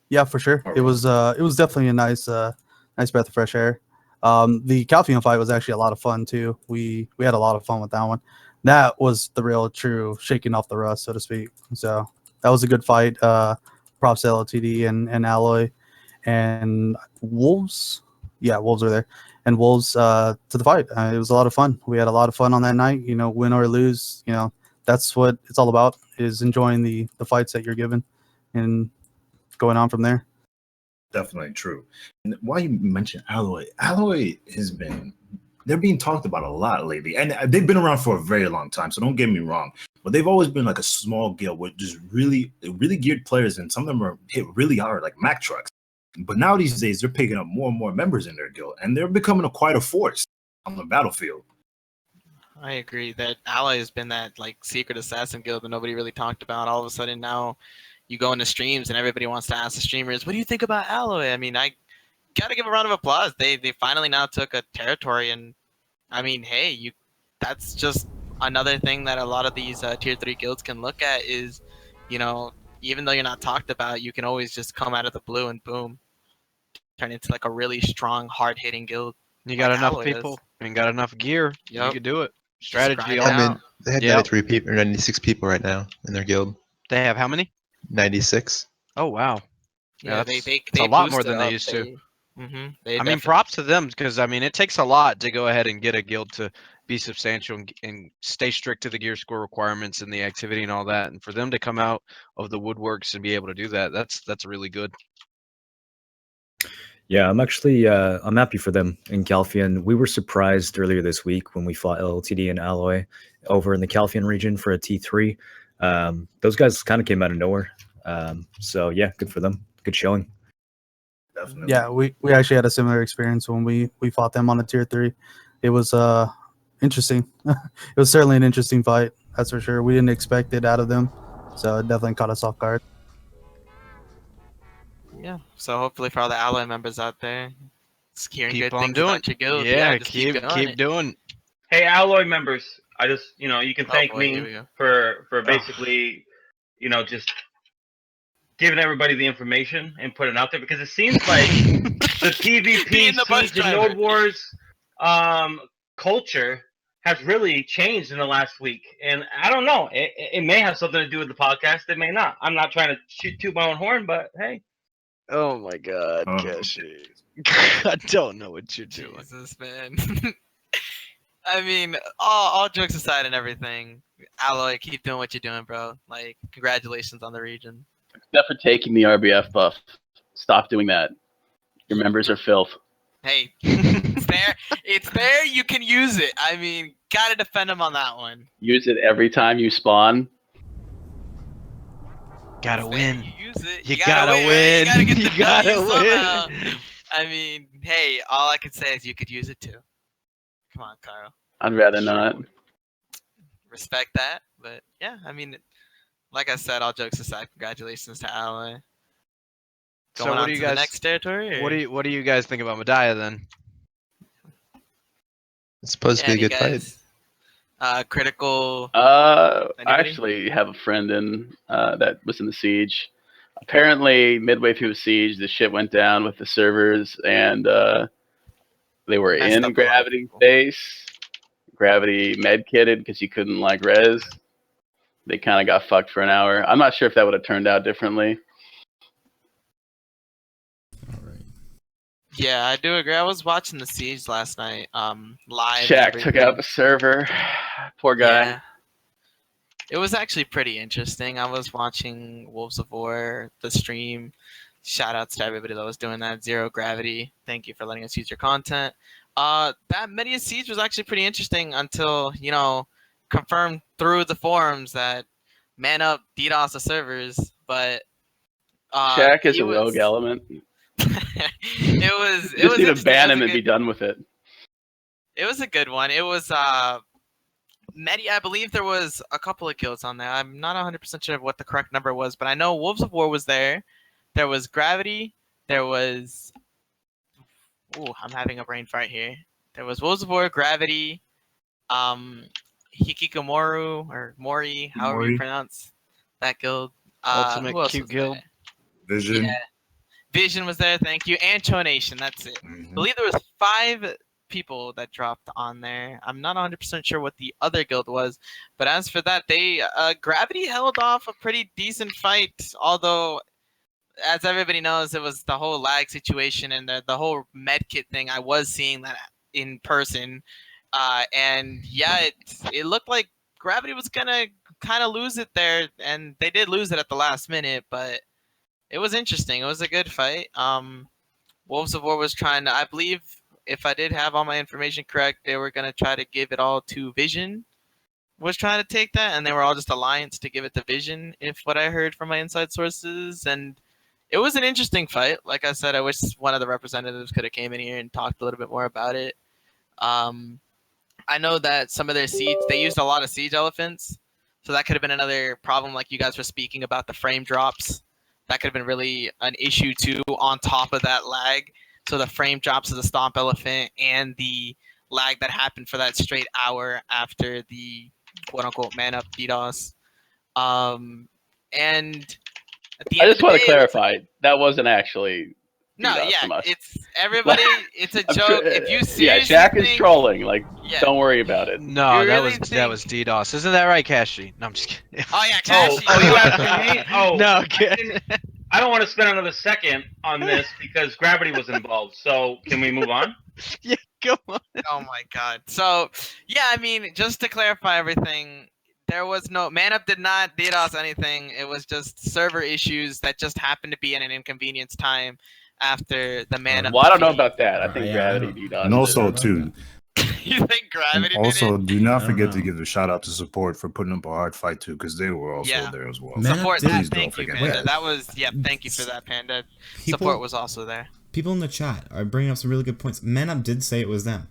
Yeah, for sure. It was definitely a nice breath of fresh air. The Calpheon fight was actually a lot of fun too. We had a lot of fun with that one. That was the real true shaking off the rust, so to speak. So that was a good fight. Props to LTD and Alloy and Wolves. Yeah, Wolves are there. And Wolves to the fight. It was a lot of fun. We had a lot of fun on that night. Win or lose, that's what it's all about, is enjoying the fights that you're given and going on from there. Definitely true. And why you mentioned Alloy they're being talked about a lot lately, and they've been around for a very long time, so don't get me wrong, but they've always been like a small guild with just really geared players, and some of them are hit really hard like Mack trucks. But now these days they're picking up more and more members in their guild, and they're becoming quite a force on the battlefield. I agree that Alloy has been that like secret assassin guild that nobody really talked about. All of a sudden now you go into streams and everybody wants to ask the streamers, what do you think about Alloy? I mean, I got to give a round of applause. They finally now took a territory, and I mean, hey, that's just another thing that a lot of these tier 3 guilds can look at is, even though you're not talked about, you can always just come out of the blue and boom, turn into like a really strong, hard-hitting guild. You got enough people and got enough gear. Yep. You can do it. Strategy. I mean, they have 93 people or 96 people right now in their guild. They have how many? 96. Oh wow. Yeah, they a lot more than they used to. I mean, props to them, because I mean, it takes a lot to go ahead and get a guild to be substantial and stay strict to the gear score requirements and the activity and all that. And for them to come out of the woodworks and be able to do that, that's really good. Yeah, I'm actually I'm happy for them in Calpheon. We were surprised earlier this week when we fought LTD and Alloy over in the Calpheon region for a T3. Those guys kind of came out of nowhere. So yeah, good for them. Good showing. Definitely. Yeah, we actually had a similar experience when we fought them on the tier 3. It was interesting. It was certainly an interesting fight, that's for sure. We didn't expect it out of them, so it definitely caught us off guard. Yeah, so hopefully for all the Alloy members out there, just hearing keep good things about your guild. Yeah, just keep doing. Hey, Alloy members, I just, you can thank me for basically, just giving everybody the information and putting it out there, because it seems like the PvP Siege and Node Wars culture has really changed in the last week. And I don't know, it may have something to do with the podcast. It may not. I'm not trying to toot my own horn, but hey. Oh my God, Keshi. I don't know what you're doing. Jesus, man. I mean, all jokes aside and everything, Alloy, keep doing what you're doing, bro. Like, congratulations on the region. Except for taking the RBF buff. Stop doing that. Your members are filth. Hey, it's there. It's there. You can use it. I mean, gotta defend them on that one. Use it every time you spawn. Gotta win. You use it. You gotta win. You gotta get the you gotta W win. somehow. I mean, hey, all I can say is you could use it too. Come on, Kyle. I'd rather not. Respect that, but yeah, I mean, like I said, all jokes aside, congratulations to Alloy. So what do you guys? The next territory? Or? What do you guys think about Medaya then? It's supposed to be a good fight. Critical. I actually have a friend that was in the siege. Apparently, midway through the siege, the shit went down with the servers, and they were in Gravity base. Gravity med-kitted because you couldn't res. They kind of got fucked for an hour. I'm not sure if that would have turned out differently. Yeah, I do agree. I was watching the siege last night, live. Shaq took out the server. Poor guy. Yeah. It was actually pretty interesting. I was watching Wolves of War, the stream. Shout outs to everybody that was doing that. Zero Gravity. Thank you for letting us use your content. That Media Siege was actually pretty interesting until, confirmed through the forums that man up DDoS the servers. But Shaq is a rogue element. It was. You just need to ban him and be done with it. It was a good one. It was Medi, I believe there was a couple of guilds on there. I'm not 100% sure of what the correct number was, but I know Wolves of War was there. There was Gravity. There was... Ooh, I'm having a brain fart here. There was Wolves of War, Gravity, Hikikomoru, or Mori, however you pronounce that guild. Ultimate Cute Guild. Vision. Yeah. Vision was there, thank you. And Cho Nation, that's it. I believe there was 5 people that dropped on there. I'm not 100% sure what the other guild was, but as for that, they Gravity held off a pretty decent fight, although as everybody knows, it was the whole lag situation and the whole medkit thing. I was seeing that in person, and yeah, it looked like Gravity was gonna kind of lose it there, and they did lose it at the last minute, but it was interesting. It was a good fight. Wolves of War was trying to, I believe, if I did have all my information correct, they were going to try to give it all to Vision, was trying to take that, and they were all just Alliance to give it to Vision, if what I heard from my inside sources. And it was an interesting fight. Like I said, I wish one of the representatives could have came in here and talked a little bit more about it. I know that some of their siege, they used a lot of siege elephants, so that could have been another problem, like you guys were speaking about the frame drops. That could have been really an issue too, on top of that lag. So the frame drops of the Stomp Elephant and the lag that happened for that straight hour after the quote-unquote man-up DDoS. And at the end I just of the want day, to clarify, that wasn't actually from us. it's everybody. It's a joke. Sure, if you seriously Shaq is think, trolling. Like, don't worry about it. No, You that really was DDoS. Isn't that right, Kashi? No, I'm just kidding. Oh yeah, Kashi. You asking me? Oh, No, okay. I don't want to spend another second on this because Gravity was involved. So can we move on? Yeah, go on. Oh my god. So yeah, I mean, just to clarify everything, there was no Man-Up did not DDoS anything. It was just server issues that just happened to be in an inconvenience time after the Man-Up. Well, I don't know about that. I think Gravity DDoS. And also, too, You think Gravity and also, did it? do not forget to give a shout out to Support for putting up a hard fight too, because they were also there as well. Man, Support please that. don't Thank you, forget Panda. that. That was thank you for that, Panda. Support was also there. People in the chat are bringing up some really good points. Man-Up did say it was them.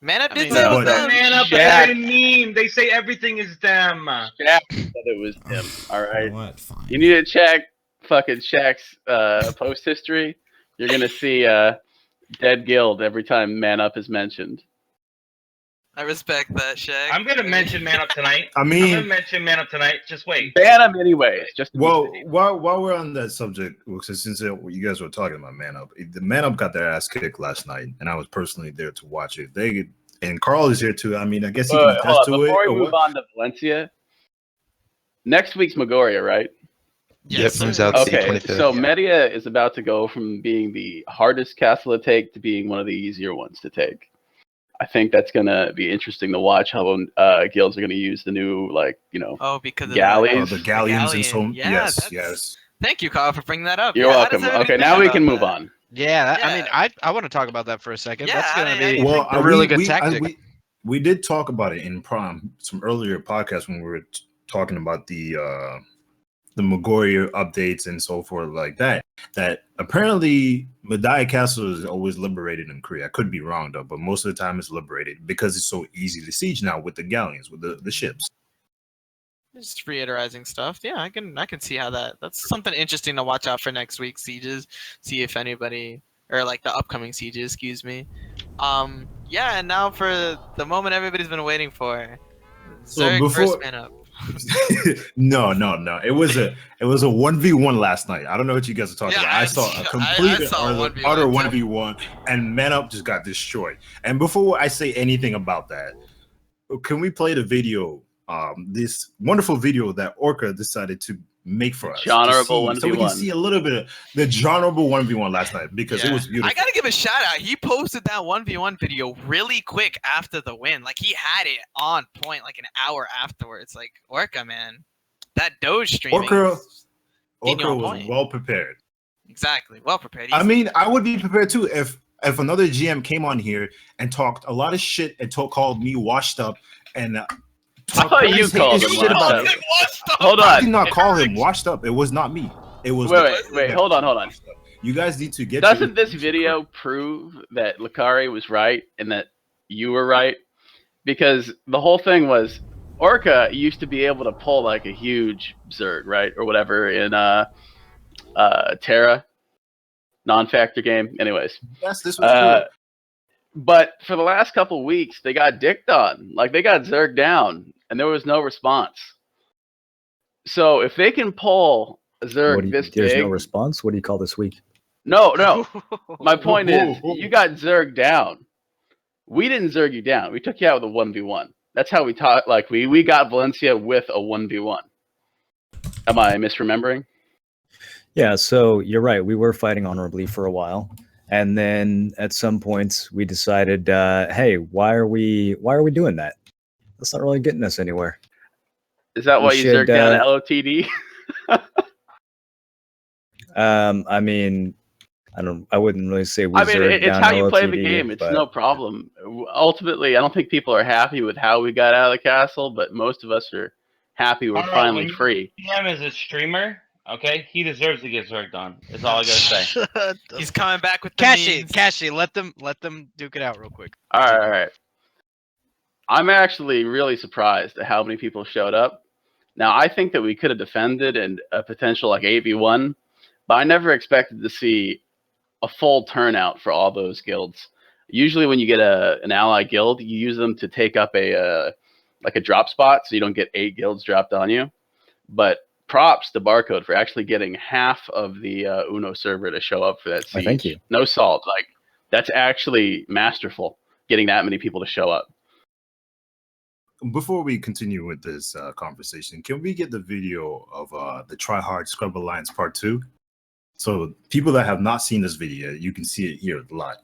Man-Up did No, say it was but- them. Man-Up Shaq. is a meme. They say everything is them. Shaq said it was him. All right. What? Fine. You need to check fucking Shaq's post history. You're gonna see dead guild every time Man Up is mentioned. I respect that, Shaq. I'm gonna mention Man Up tonight. I I'm mean, gonna mention Man Up tonight. Just wait. Ban him anyways. Just to be well, safe. while we're on that subject, since you guys were talking about Man Up, the Man Up got their ass kicked last night, and I was personally there to watch it. And Carl is here too. I mean, I guess he can Hold attest on, to it. before we or move what? on to Valencia, next week's Magoria, right? Yep, comes out the Okay, 25th. so Media is about to go from being the hardest castle to take to being one of the easier ones to take. I think that's gonna be interesting to watch how guilds are gonna use the new, because of galleys. The galleons and so. galleon. Yeah, Yes, that's- yes. Thank you, Kyle, for bringing that up. You're Yeah, how welcome. does everybody Okay, think now we about can move that? on. Yeah, I Yeah. mean, I want to talk about that for a second. Yeah, That's gonna I be Well, a really good we, tactic. we did talk about it in some earlier podcasts when we were talking about the Magoria updates and so forth like that. That apparently Medaya Castle is always liberated in Korea. I could be wrong though, but most of the time it's liberated because it's so easy to siege now with the galleons, with the ships. Just reiterating stuff. Yeah, I can see how that's something interesting to watch out for next week's sieges. See if anybody, or like the upcoming sieges, excuse me. Yeah, and now for the moment everybody's been waiting for. Zerg first man up. No. It was a 1v1 last night. I don't know what you guys are talking Yeah, about. I saw a complete I saw a 1v1 utter too. 1v1, and Man Up just got destroyed. And before I say anything about that, can we play the video? This wonderful video that Orca decided to make for us. Honorable so we can 1v1. see a little bit of the honorable 1v1 last night because it was beautiful. I gotta give a shout out. He posted that 1v1 video really quick after the win. Like he had it on point like an hour afterwards. Like Orca, man, that Doge streaming. Orca getting you on was point. well prepared. Exactly, well prepared. I mean, I would be prepared too if another GM came on here and talked a lot of shit and called me washed up and I thought you called him shit about washed it. up. Hold on. I did not call him washed up. It was not me. It was. Wait. Hold on. You guys need to get. Doesn't this video prove that Lakari was right and that you were right? Because the whole thing was Orca used to be able to pull like a huge Zerg, right, or whatever in Terra non-factor game. Anyways, yes, this was true. But for the last couple of weeks, they got dicked on. Like, they got Zerg down, and there was no response. So if they can pull a Zerg this big... There's no response? What do you call this week? No. My point is, you got Zerg down. We didn't Zerg you down. We took you out with a 1v1. That's how we taught. Like, we got Valencia with a 1v1. Am I misremembering? Yeah, so you're right. We were fighting honorably for a while. And then at some points we decided, hey, why are we doing that? That's not really getting us anywhere. Is that why you Zerg down LOTD? I mean, I wouldn't really say we Zerg it's down how you LOTD, play the game. It's no problem. Ultimately, I don't think people are happy with how we got out of the castle, but most of us are happy we're finally free. Him as a streamer, okay, he deserves to get Zerged on. That's all I gotta say. He's coming back with the Cashy, let them duke it out real quick. All right. I'm actually really surprised at how many people showed up. Now, I think that we could have defended in a potential like 8v1, but I never expected to see a full turnout for all those guilds. Usually when you get an ally guild, you use them to take up a drop spot so you don't get 8 guilds dropped on you. But props to Barcode for actually getting half of the Uno server to show up for that siege. Thank you. No salt. Like, that's actually masterful, getting that many people to show up. Before we continue with this conversation, can we get the video of the Try Hard Scrub Alliance Part 2? So people that have not seen this video, you can see it here live.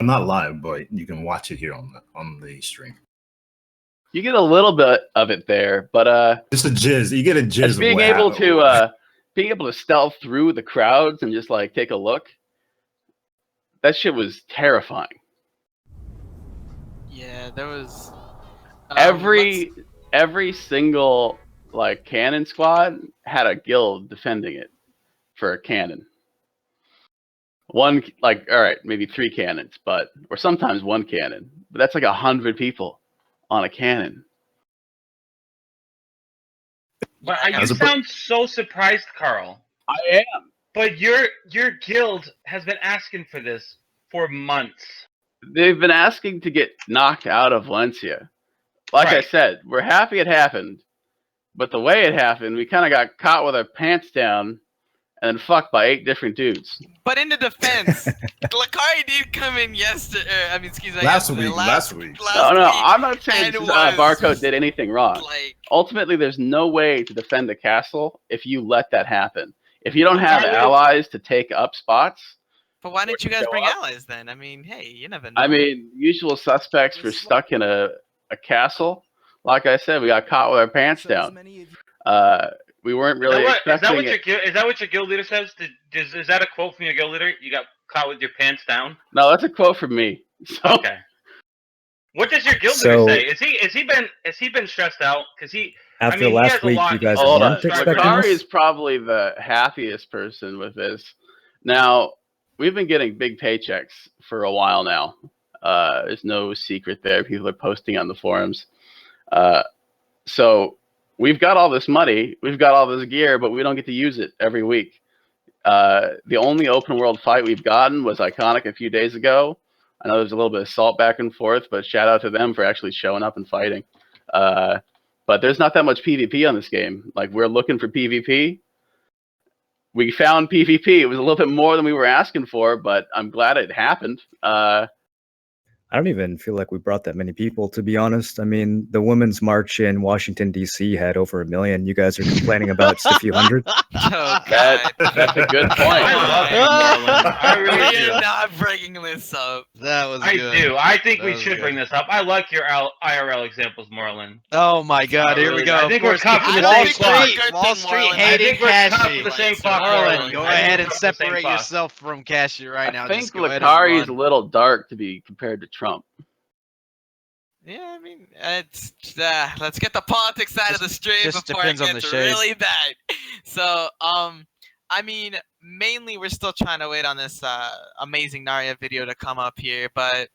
Not live, but you can watch it here on the stream. You get a little bit of it there, but just a jizz. You get a jizz. Being able to stealth through the crowds and just like take a look. That shit was terrifying. Yeah, there was every single like cannon squad had a guild defending it for a cannon. One, like, all right, maybe 3 cannons, or sometimes 1 cannon, but that's like 100 people on a cannon. But you sound so surprised, Carl. I am. But your guild has been asking for this for months. They've been asking to get knocked out of Valencia. Like I said, we're happy it happened, but the way it happened, we kind of got caught with our pants down and then fucked by 8 different dudes. But in the defense, Lakari did come in yesterday. I mean, excuse me. Last week. No, I'm not saying Barcode did anything wrong. Ultimately, there's no way to defend the castle if you let that happen. If you don't have allies to take up spots. But why didn't you guys bring allies then? I mean, hey, you never know. I mean, usual suspects were stuck in a castle. Like I said, we got caught with our pants down. We weren't really expecting it. Is that what your guild leader says? Is that a quote from your guild leader? You got caught with your pants down? No, that's a quote from me. So. Okay. What does your guild leader say? Has he been stressed out? Because after last week, you guys weren't expecting this? Is probably the happiest person with this. Now, we've been getting big paychecks for a while now. There's no secret there. People are posting on the forums. So we've got all this money, we've got all this gear, but we don't get to use it every week. The only open world fight we've gotten was Iconic a few days ago. I know there's a little bit of salt back and forth, but shout out to them for actually showing up and fighting. But there's not that much PvP on this game. Like, we're looking for PvP. We found PvP. It was a little bit more than we were asking for, but I'm glad it happened. I don't even feel like we brought that many people, to be honest. I mean, the Women's March in Washington, D.C. had over 1 million. You guys are complaining about just a few hundred. That's a good point. I really do. Not bringing this up. That was good. I do. I think we should good. bring this up. I like your IRL examples, Marlon. Oh my God! Here we go. I think we're cut for the Wall same cloth. Wall Street hating Cashy. The same cloth, Marlon, go ahead and separate yourself from Cashy right now. I think Lakari is a little dark to be compared to Trump. Yeah, I mean, it's let's get the politics side of the stream just before it depends on the gets shade. really bad. So, I mean, mainly we're still trying to wait on this amazing Narya video to come up here, but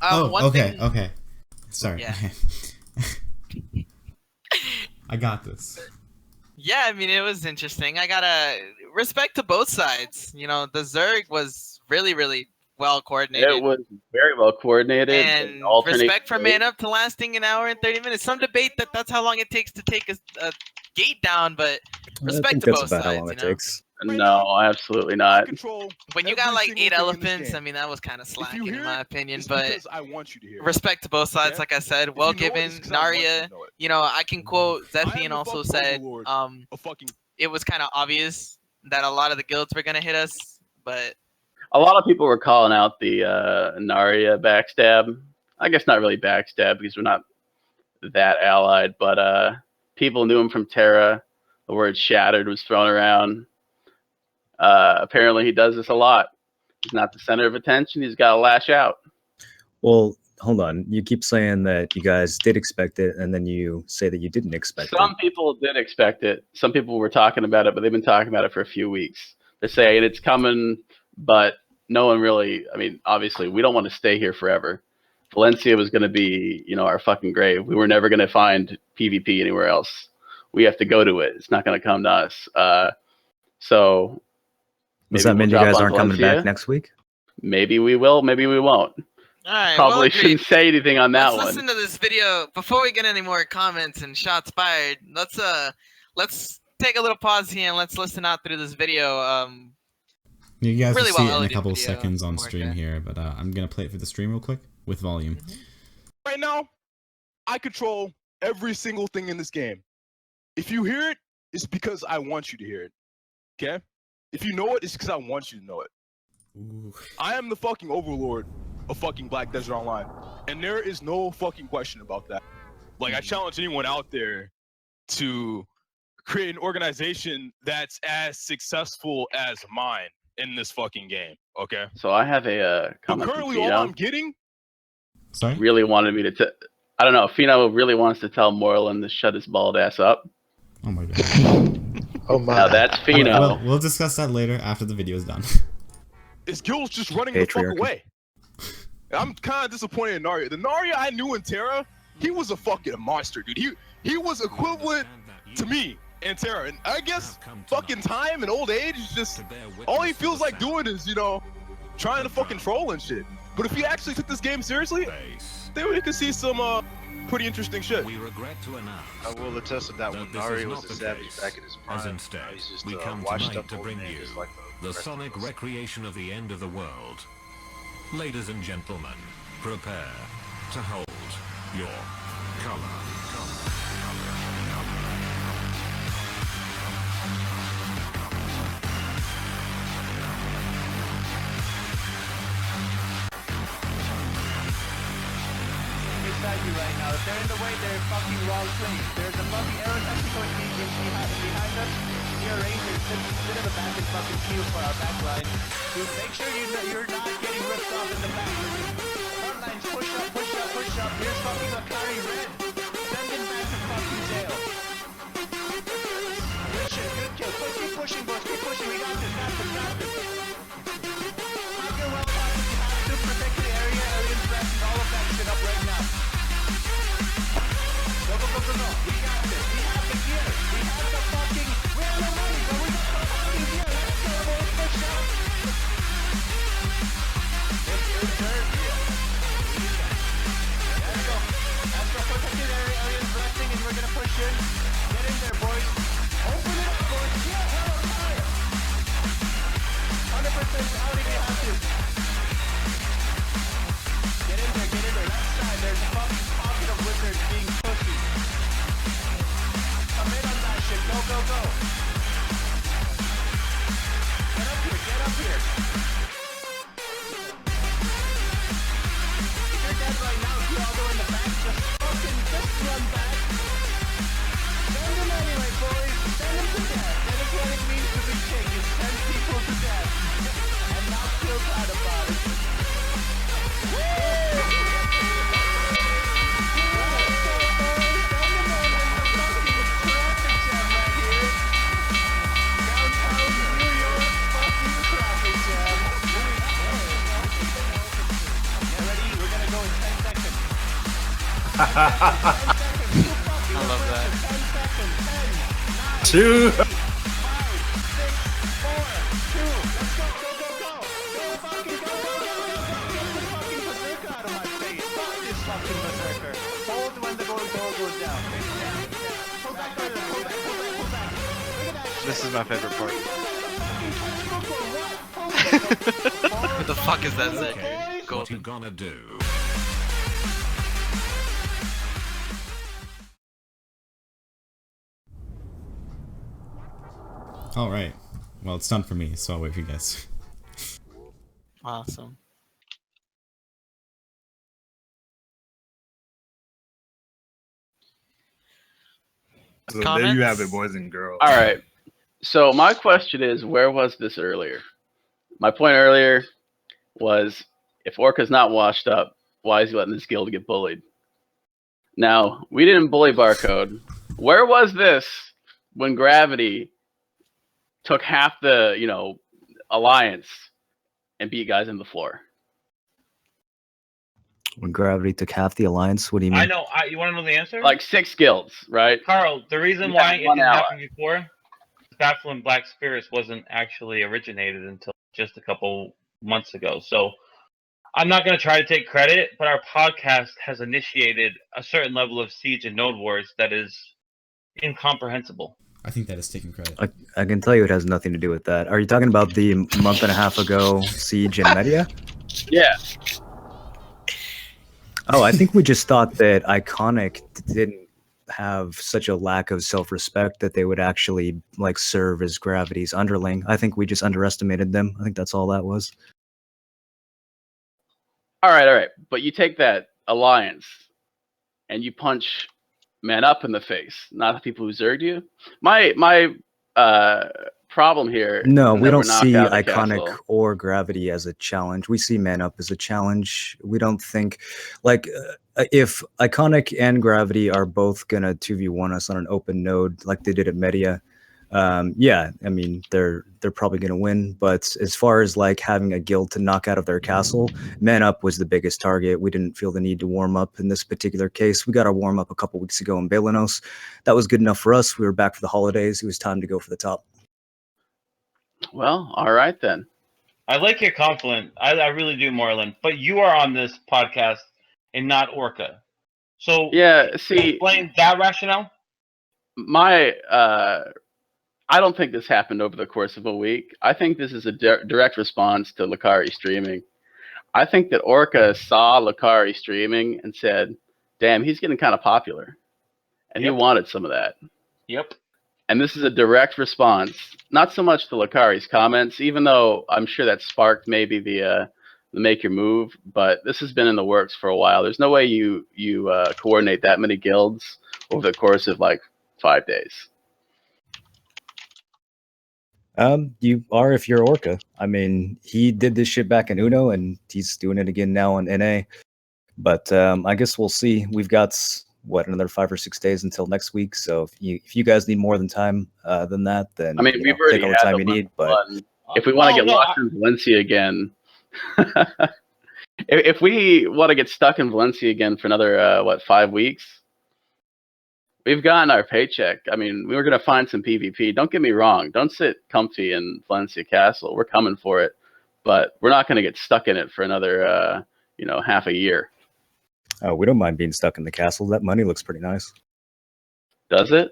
okay. Sorry. Yeah. I got this. Yeah, I mean, it was interesting. I gotta respect to both sides. You know, the Zerg was really, really well coordinated. It was very well coordinated. And respect for Man Up to lasting an hour and 30 minutes. Some debate that's how long it takes to take a gate down, but respect to both sides. How long it takes. No, absolutely not. When you got like 8 elephants, I mean, that was kind of slacking in my opinion, but respect to both sides, like I said, well given. Narya, you know, I can quote Zethian also said, it was kind of obvious that a lot of the guilds were going to hit us, but... A lot of people were calling out the Narya backstab. I guess not really backstab because we're not that allied, but people knew him from Terra. The word shattered was thrown around. Apparently he does this a lot. He's not the center of attention. He's got to lash out. Well, hold on. You keep saying that you guys did expect it, and then you say that you didn't expect it. Some people did expect it. Some people were talking about it, but they've been talking about it for a few weeks. They're saying it's coming, but no one really, I mean, obviously, we don't want to stay here forever. Valencia was going to be, you know, our fucking grave. We were never going to find PvP anywhere else. We have to go to it. It's not going to come to us. So... Does that mean you guys aren't coming back next week? Maybe we will, maybe we won't. All right, Probably shouldn't say anything on that one. Let's listen to this video before we get any more comments and shots fired. Let's take a little pause here and let's listen out through this video. You guys really will see well it in a couple of video, seconds on stream here, but I'm gonna play it for the stream real quick with volume. Right now, I control every single thing in this game. If you hear it, it's because I want you to hear it. Okay? If you know it, it's because I want you to know it. Ooh. I am the fucking overlord of fucking Black Desert Online. And there is no fucking question about that. Like, I challenge anyone out there to create an organization that's as successful as mine in this fucking game, okay? So I have a comment. Currently, all I'm getting... Sorry? Really wanted me to... I don't know, Fino really wants to tell Moreland to shut his bald ass up. Oh my god. Oh my. Now that's Fino. We'll discuss that later after the video is done. His guild's just running the fuck away. I'm kind of disappointed in Narya. The Narya I knew in Terra, he was a fucking monster, dude. He was equivalent to me in Terra. And I guess fucking time and old age is just... All he feels like doing is, you know, trying to fucking troll and shit. But if he actually took this game seriously, then we could see some... pretty interesting shit. We regret to announce. I will attest to that when Narya was a savage back in his prime. As instead, he's just we come washed tonight up to old bring man, you just like the sonic recreation of the end of the world. Ladies and gentlemen, prepare to hold your color. You right now. If they're in the way, they're fucking wrong place. There's a fucking arrow that's going to be behind us. Your rangers, sit in the back and fucking heal for our back line. Dude, make sure you're not getting ripped off in the back. Front lines, push up, push up, push up. Here's fucking a carry red. Send him back to fucking jail. Good shit, good kill. Keep pushing, boys. Keep pushing. We got this. Got this. Fucking well, you have to protect the area, alien threats, and all of that shit up right now. Go. We got this. We have the gear. We have the fucking... We have the money, but we got the fucking gear. Let's go, boys. Push up. It's dirt. Let's go. Protect the area. Aliens resting, and we're gonna push in. Get in there, boys. Open it up, boys. Yeah, hell on fire. 100% out if you have to. Get in there. Left side, there's a fucking pocket of wizards being pushy. Come in on that shit. Go. Get up here. If you're dead right now, if you all go in the back, just run back. Send them anyway, boys. Send them to death. That is what it means to be king. You send people to death. And not kill out of gonna go in 10 seconds. I love that. 10 seconds. 2. 5, 6, 4, 2. Let's go. Go fucking go. Get this fucking berserker out of my face. Fuck this fucking berserker. Hold when the goal goes down. Pull back. Look at that shit. This is my favorite part. What the fuck is that thing? Okay, Cool. what you gonna do? All right. Well, it's done for me, so I'll wait for you guys. Awesome. So there you have it, boys and girls. All right. So my question is, where was this earlier? My point earlier was, if Orca's not washed up, why is he letting this guild get bullied? Now, we didn't bully Barcode. Where was this when Gravity took half the, alliance and beat guys in the floor? When Gravity took half the alliance, what do you mean? I know. You want to know the answer? Like 6 guilds, right? Carl, the reason You why have it one didn't ally. happen before, Baffling Black Spirits wasn't actually originated until just a couple months ago. So I'm not going to try to take credit, but our podcast has initiated a certain level of siege and node wars that is incomprehensible. I think that is taking credit. I can tell you it has nothing to do with that. Are you talking about the month and a half ago siege in Media? Yeah. Oh, I think we just thought that Iconic didn't have such a lack of self-respect that they would actually serve as Gravity's underling. I think we just underestimated them. I think that's all that was. All right. But you take that alliance and you punch Man Up in the face, not the people who zerged you. My problem here. No, is we that don't we're knocked see out of the Iconic castle. or Gravity as a challenge. We see Man Up as a challenge. We don't think if Iconic and Gravity are both gonna 2v1 us on an open node like they did at Media, yeah, I mean they're probably gonna win. But as far as having a guild to knock out of their castle, Man Up was the biggest target. We didn't feel the need to warm up in this particular case. We got our warm up a couple weeks ago in Balinos. That was good enough for us. We were back for the holidays. It was time to go for the top. Well, all right then. I like your confidence. I really do, Marlon. But you are on this podcast and not Orca. So Yeah, see, explain that rationale. I don't think this happened over the course of a week. I think this is a direct response to Lakari streaming. I think that Orca saw Lakari streaming and said, damn, he's getting kind of popular. And he wanted some of that. Yep. And this is a direct response, not so much to Lakari's comments, even though I'm sure that sparked maybe the make your move, but this has been in the works for a while. There's no way you coordinate that many guilds over the course of 5 days. You are if you're Orca. I mean, he did this shit back in Uno, and he's doing it again now in NA. But I guess we'll see. We've got another 5 or 6 days until next week. So if you guys need more than time than that, then we've already take all the had time the you need. But if we want to get locked in Valencia again, if we want to get stuck in Valencia again for another 5 weeks, we've gotten our paycheck. I mean, we were going to find some PvP. Don't get me wrong. Don't sit comfy in Valencia Castle. We're coming for it. But we're not going to get stuck in it for another, half a year. Oh, we don't mind being stuck in the castle. That money looks pretty nice. Does it?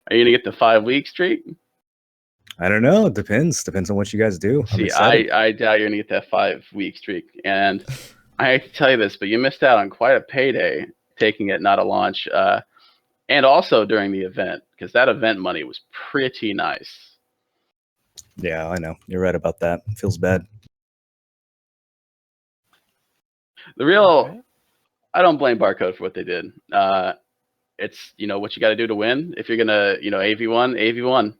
Are you going to get the 5-week streak? I don't know. It depends. Depends on what you guys do. See, I doubt you're going to get that 5-week streak. And I hate to tell you this, but you missed out on quite a payday taking it, not a launch. And also during the event, because that event money was pretty nice. Yeah, I know. You're right about that. It feels bad. I don't blame Barcode for what they did. It's, what you got to do to win. If you're going to, AV1.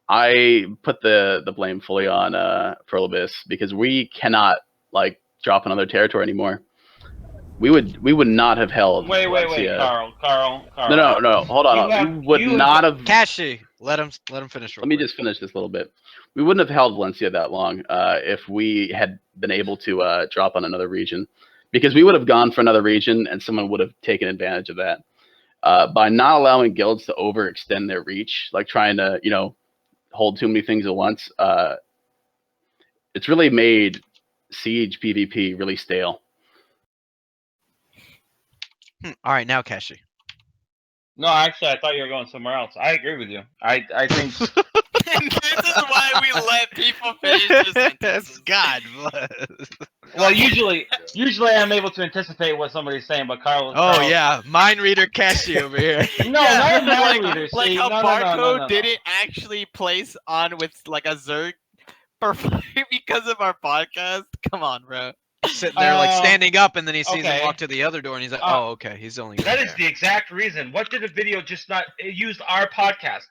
I put the blame fully on Furl Abyss because we cannot drop another territory anymore. we would not have held. Wait, Valencia. Carl. No. Hold on. We would not have. Kashi, let him finish. Let me just finish this a little bit. We wouldn't have held Valencia that long if we had been able to drop on another region, because we would have gone for another region and someone would have taken advantage of that. By not allowing guilds to overextend their reach, like trying to, hold too many things at once, it's really made Siege PvP really stale. All right, now Kashi. No, actually, I thought you were going somewhere else. I agree with you. I think. And this is why we let people finish this sentence. God. Well, usually I'm able to anticipate what somebody's saying, but Carl. Yeah, mind reader Kashi over here. No, not mind reader. Like see, how no. Barcode didn't actually place on with like a Zerg because of our podcast. Come on, bro. Sitting there like standing up, and then he sees him okay. walk to the other door, and he's like, "Oh, okay, he's only." That is the exact reason. What did the video just not? It used our podcast.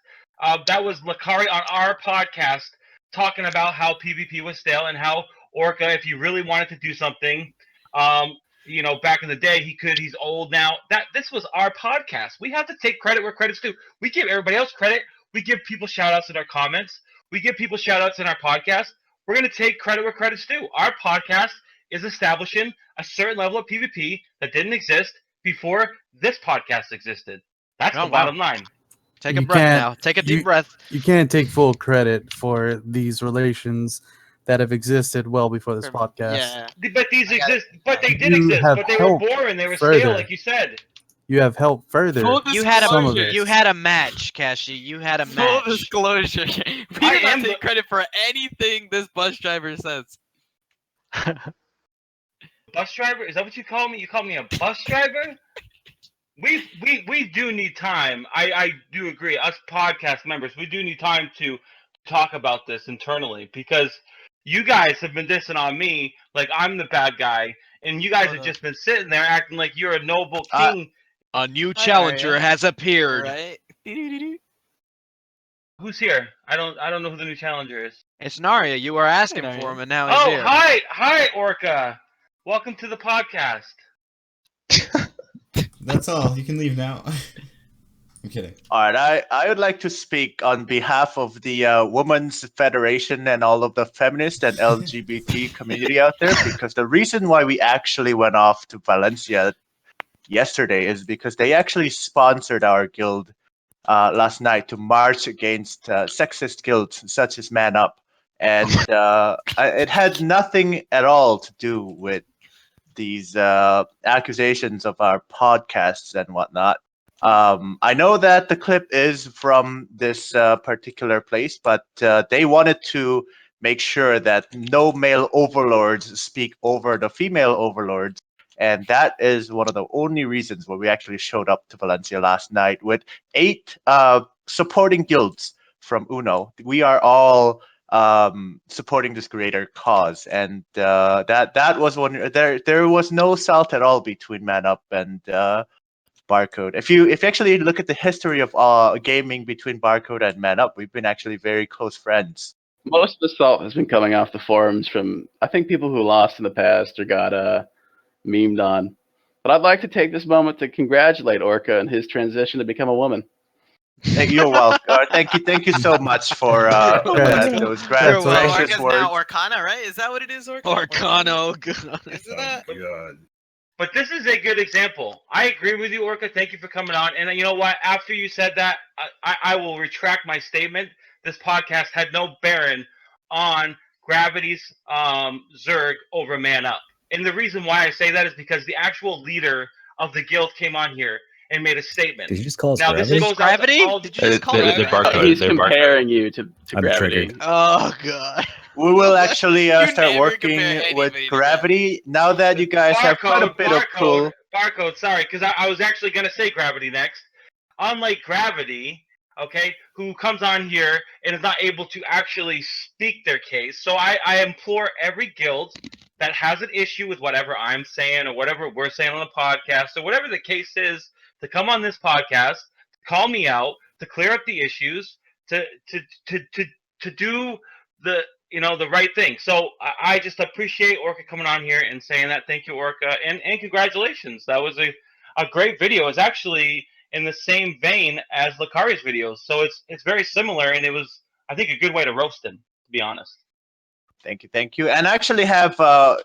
That was Lakari on our podcast talking about how PvP was stale and how Orca, if he really wanted to do something, back in the day, he could. He's old now. This was our podcast. We have to take credit where credit's due. We give everybody else credit. We give people shout outs in our comments. We give people shout outs in our podcast. We're going to take credit where credit's due. Our podcast is establishing a certain level of PvP that didn't exist before this podcast existed. That's the bottom line. Take a breath now. Take a deep breath. You can't take full credit for these relations that have existed well before this podcast. Yeah. But these exist. But they did exist. But they were boring. They were stale, like you said. You have helped further. You had a match, Kashi. You had a match. Full disclosure. We do not take credit for anything this bus driver says. Bus driver? Is that what you call me? You call me a bus driver? We do need time. I do agree. Us podcast members, we do need time to talk about this internally, because you guys have been dissing on me like I'm the bad guy, and you guys have just been sitting there acting like you're a noble king. A new challenger has appeared. Right? Who's here? I don't know who the new challenger is. It's Narya. You were asking for him, and now he's here. Hi, Orca. Welcome to the podcast. That's all. You can leave now. I'm kidding. All right, I would like to speak on behalf of the Women's Federation and all of the feminist and LGBT community out there, because the reason why we actually went off to Valencia yesterday is because they actually sponsored our guild last night to march against sexist guilds such as Man Up, and it had nothing at all to do with these accusations of our podcasts and whatnot. I know that the clip is from this particular place, but they wanted to make sure that no male overlords speak over the female overlords. And that is one of the only reasons why we actually showed up to Valencia last night with 8 supporting guilds from Uno. We are all supporting this greater cause, and that was one. There was no salt at all between Man Up and Barcode. If you actually look at the history of gaming between Barcode and Man Up, we've been actually very close friends. Most of the salt has been coming off the forums from, I think, people who lost in the past or got memed on. But I'd like to take this moment to congratulate Orca on his transition to become a woman. You're welcome. Thank you so much for those gracious Orca's words. now Orcana, right? Is that what it is, Orca? Orcano. Isn't that? But this is a good example. I agree with you, Orca. Thank you for coming on. And you know what? After you said that, I will retract my statement. This podcast had no bearing on Gravity's Zerg over Man Up. And the reason why I say that is because the actual leader of the guild came on here and made a statement. Did you just call us now, Gravity? This goes Gravity? Did you just call it Barcode? He's comparing you to I'm Gravity. triggered. Oh god. We will actually start working with Gravity now that you guys have quite a bit of pull. Barcode, sorry, because I was actually going to say Gravity next. Unlike Gravity, okay, who comes on here and is not able to actually speak their case. So I implore every guild that has an issue with whatever I'm saying or whatever we're saying on the podcast or whatever the case is, to come on this podcast, to call me out, to clear up the issues, to do the the right thing. So I just appreciate Orca coming on here and saying that. Thank you, Orca, and congratulations. That was a great video. It's actually in the same vein as Lakari's videos, so it's very similar, and it was, I think, a good way to roast him, to be honest. Thank you. And I actually have a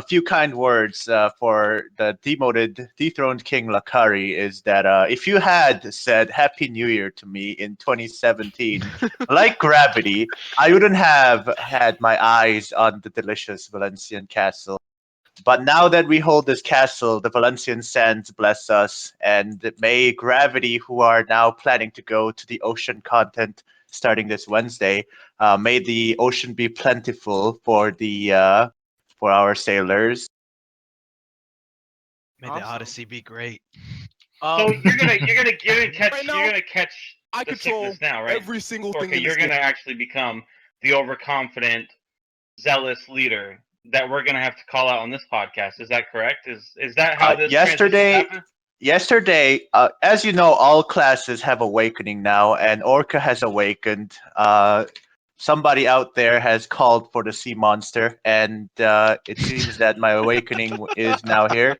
few kind words for the dethroned King Lakari. Is that if you had said Happy New Year to me in 2017, like Gravity, I wouldn't have had my eyes on the delicious Valencian castle. But now that we hold this castle, the Valencian sands bless us, and may Gravity, who are now planning to go to the ocean continent starting this Wednesday, may the ocean be plentiful for our sailors. May the Odyssey be great. So you're gonna catch Right now, you're gonna catch I the control sickness now, right? every single thing Okay, in you're this gonna game. actually become the overconfident, zealous leader that we're gonna have to call out on this podcast. Is that correct? Is that how this yesterday? transition happened? Yesterday, as you know, all classes have awakening now, and Orca has awakened. Somebody out there has called for the sea monster, and it seems that my awakening is now here.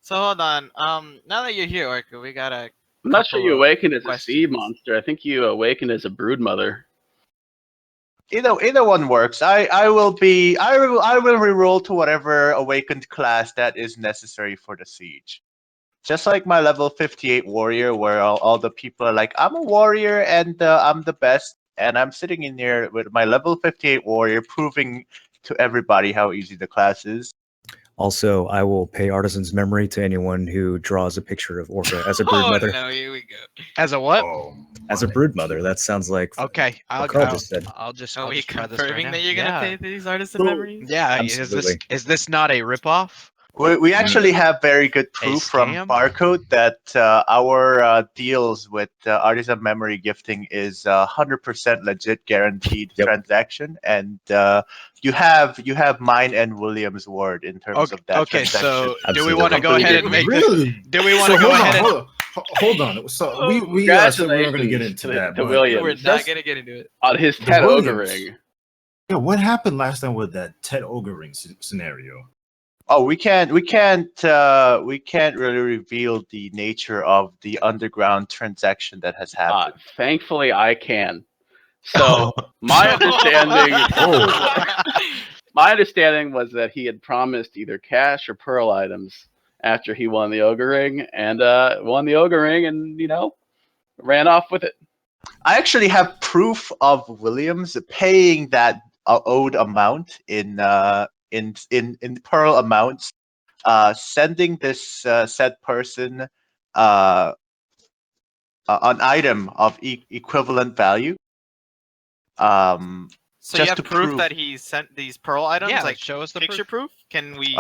So hold on. Now that you're here, Orca, we got a. I'm not sure you couple of awakened as a questions. sea monster. I think you awakened as a brood mother. Either one works. I will reroll to whatever awakened class that is necessary for the siege. Just like my level 58 warrior, where all the people are like, I'm a warrior and I'm the best, and I'm sitting in there with my level 58 warrior, proving to everybody how easy the class is. Also, I will pay Artisan's memory to anyone who draws a picture of Orca as a brood mother. No, here we go. As a what? As a brood mother. That sounds like Okay, what Carl just said. I'll just Are we just try this confirming right that now. you're gonna pay these Artisan memories? Yeah, Absolutely. is this not a ripoff? We actually have very good proof from scam? Barcode that our deals with Artisan Memory Gifting is 100% legit guaranteed transaction, and you have mine and William's word in terms of that Okay, transaction. so do we want to go ahead and make Really? Do we want to go ahead and Hold on. So we said we weren't going to get into that. to but William. We're not gonna get into it. On his The Ted Ogre Williams. ring. Yeah, what happened last time with that Ted Ogre ring scenario? Oh, we can't really reveal the nature of the underground transaction that has happened. Thankfully, I can. So my understanding, my understanding was that he had promised either cash or pearl items after he won the Ogre ring, and won the Ogre ring, and ran off with it. I actually have proof of Williams paying that owed amount in pearl amounts, sending this said person an item of equivalent value. So just you have to proof that he sent these pearl items? Yeah, like show us the picture proof. Can we?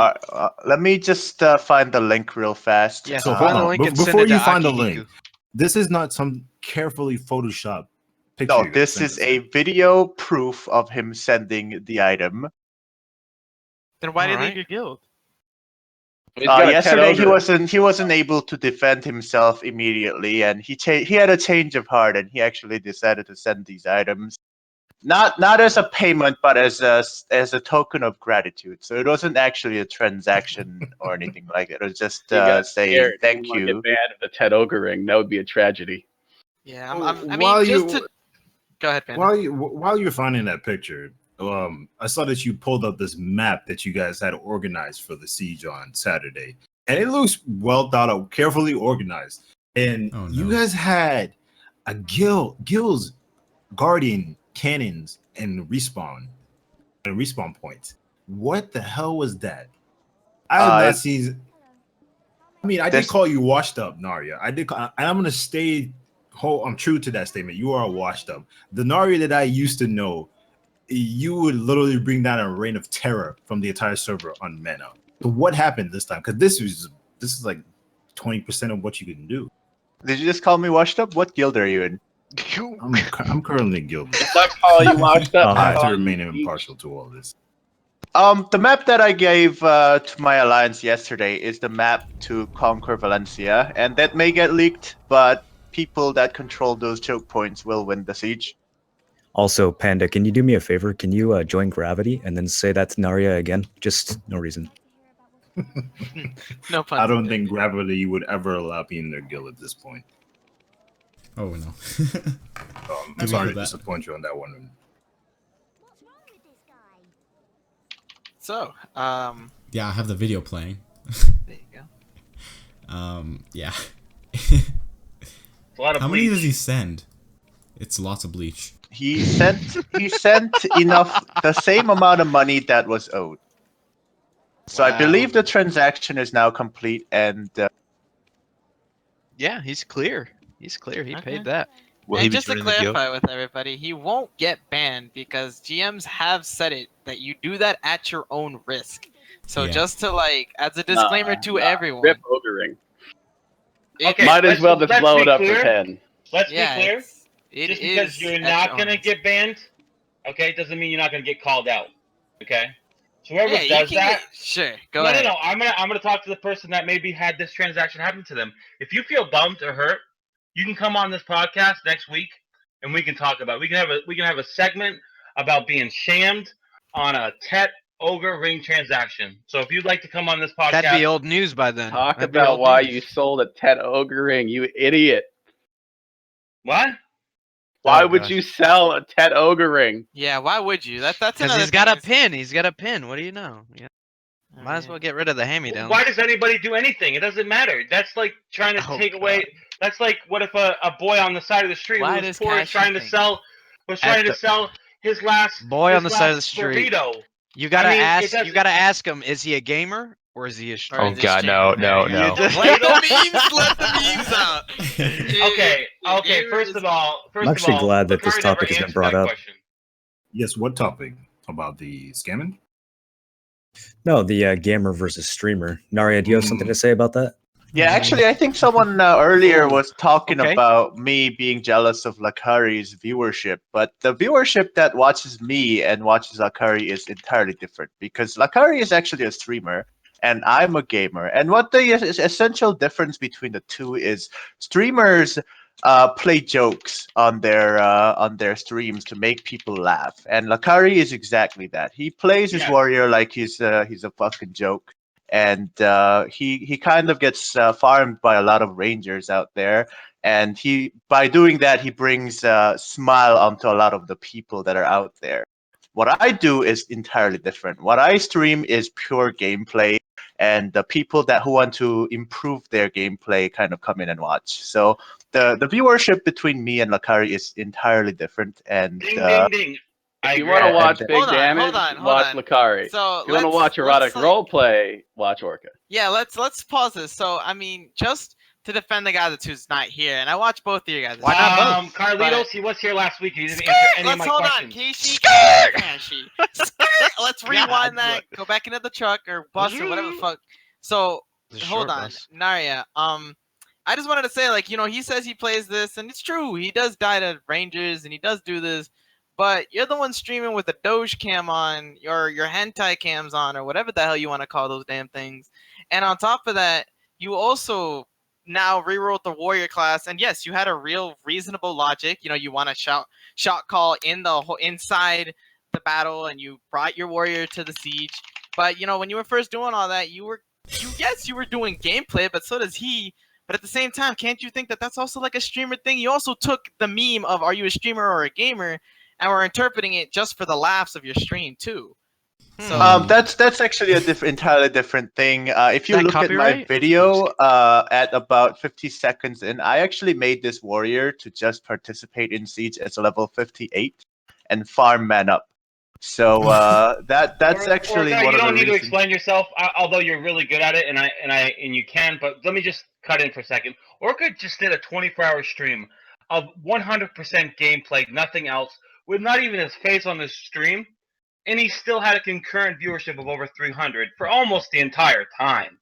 Let me just find the link real fast. Yeah, So find hold the on. link and send Before it to you find the Akihiku. link, this is not some carefully photoshopped picture. No, you're this sending is us. a video proof of him sending the item. Then why did Alright. he leave your guild? Yesterday he wasn't able to defend himself immediately, and he had a change of heart, and he actually decided to send these items, not as a payment, but as a token of gratitude. So it wasn't actually a transaction or anything like it. It was just He got saying scared. He thank didn't wanna you. Get banned of the Ted Ogre ring. That would be a tragedy. Yeah, I While mean, you- just to go ahead, Panda. While you're finding that picture, I saw that you pulled up this map that you guys had organized for the siege on Saturday, and it looks well thought out, carefully organized. And you guys had a guilds guarding cannons and respawn points. What the hell was that? I have not seen. I mean, I did call you washed up, Narya. I did, and I'm gonna stay. I'm true to that statement. You are washed up. The Narya that I used to know, you would literally bring down a reign of terror from the entire server on Mana. So what happened this time? Because this is like 20% of what you can do. Did you just call me washed up? What guild are you in? I'm currently guilty. Let's call you washed up. I have to remain impartial to all this. The map that I gave to my alliance yesterday is the map to conquer Valencia, and that may get leaked, but people that control those choke points will win the siege. Also, Panda, can you do me a favor? Can you join Gravity and then say that to Narya again? Just no reason. No pun. I don't think Gravity would ever allow me in their guild at this point. Oh no. I'm sorry to disappoint you on that one. So, yeah, I have the video playing. There you go. Yeah. A lot of How bleach. many does he send? It's lots of bleach. He sent enough, the same amount of money that was owed. So I believe the transaction is now complete, and yeah, he's clear. He's clear. He paid that. And just to clarify with everybody, he won't get banned because GMs have said it that you do that at your own risk. So just to as a disclaimer to everyone. Rip ogering. Okay, might as well just blow it up clear. for 10. Let's be clear. Just because you're not gonna get banned, okay, doesn't mean you're not gonna get called out. Okay? So whoever does that, sure, go ahead. No. I'm gonna talk to the person that maybe had this transaction happen to them. If you feel bummed or hurt, you can come on this podcast next week and we can talk about it. We can have a segment about being shamed on a Tet Ogre ring transaction. So if you'd like to come on this podcast, that'd be old news by then. Talk about why you sold a Tet Ogre ring, you idiot. What? Why would you sell a Tet Ogre ring? Yeah, why would you? That's because he's got a pin. He's got a pin. What do you know? Yeah. Might as well get rid of the hand-me-down. Why does anybody do anything? It doesn't matter. That's like trying to take away. That's like what if a boy on the side of the street who was poor is trying to sell his last boy on the side of the street. Burrito. You gotta ask him, is he a gamer or is he a streamer? Oh god, no. Let the memes out. Okay. First of all, I'm actually glad that this topic has been brought up. Yes, what topic? About the scamming? No, the gamer versus streamer. Narya, do you have something to say about that? Yeah, actually, I think someone earlier was talking about me being jealous of Lakari's viewership, but the viewership that watches me and watches Lakari is entirely different because Lakari is actually a streamer and I'm a gamer. And what the essential difference between the two is streamers play jokes on their streams to make people laugh, and Lakari is exactly that. He plays his warrior like he's a fucking joke. And he kind of gets farmed by a lot of rangers out there, and by doing that he brings a smile onto a lot of the people that are out there. What I do is entirely different. What I stream is pure gameplay, and the people who want to improve their gameplay kind of come in and watch. So the viewership between me and Lakari is entirely different. And ding, ding, ding. If you want to watch big damage, watch Lakari. So if you want to watch erotic roleplay, watch Orca. Yeah, let's pause this. So I mean, just to defend the guy who's not here, and I watch both of you guys. Why not both? Carlitos, he was here last week. He didn't answer any of my questions. Let's rewind that. Go back into the truck or bus or whatever the fuck. So hold on, Narya. I just wanted to say, he says he plays this, and it's true. He does die to rangers, and he does do this. But you're the one streaming with a Doge cam on, your hentai cams on, or whatever the hell you want to call those damn things. And on top of that, you also now rewrote the warrior class. And yes, you had a real reasonable logic. You want to shot call inside the battle, and you brought your warrior to the siege. But when you were first doing all that, you were doing gameplay, but so does he. But at the same time, can't you think that that's also like a streamer thing? You also took the meme of "Are you a streamer or a gamer?" and we're interpreting it just for the laughs of your stream too. So that's actually entirely different thing. If you look at my video at about 50 seconds in, I actually made this warrior to just participate in Siege as a level 58 and farm man up. So that's actually one of the reasons. You don't need to explain yourself, although you're really good at it, and you can. But let me just cut in for a second. Orca just did a 24-hour stream of 100% gameplay, nothing else, with not even his face on the stream, and he still had a concurrent viewership of over 300 for almost the entire time.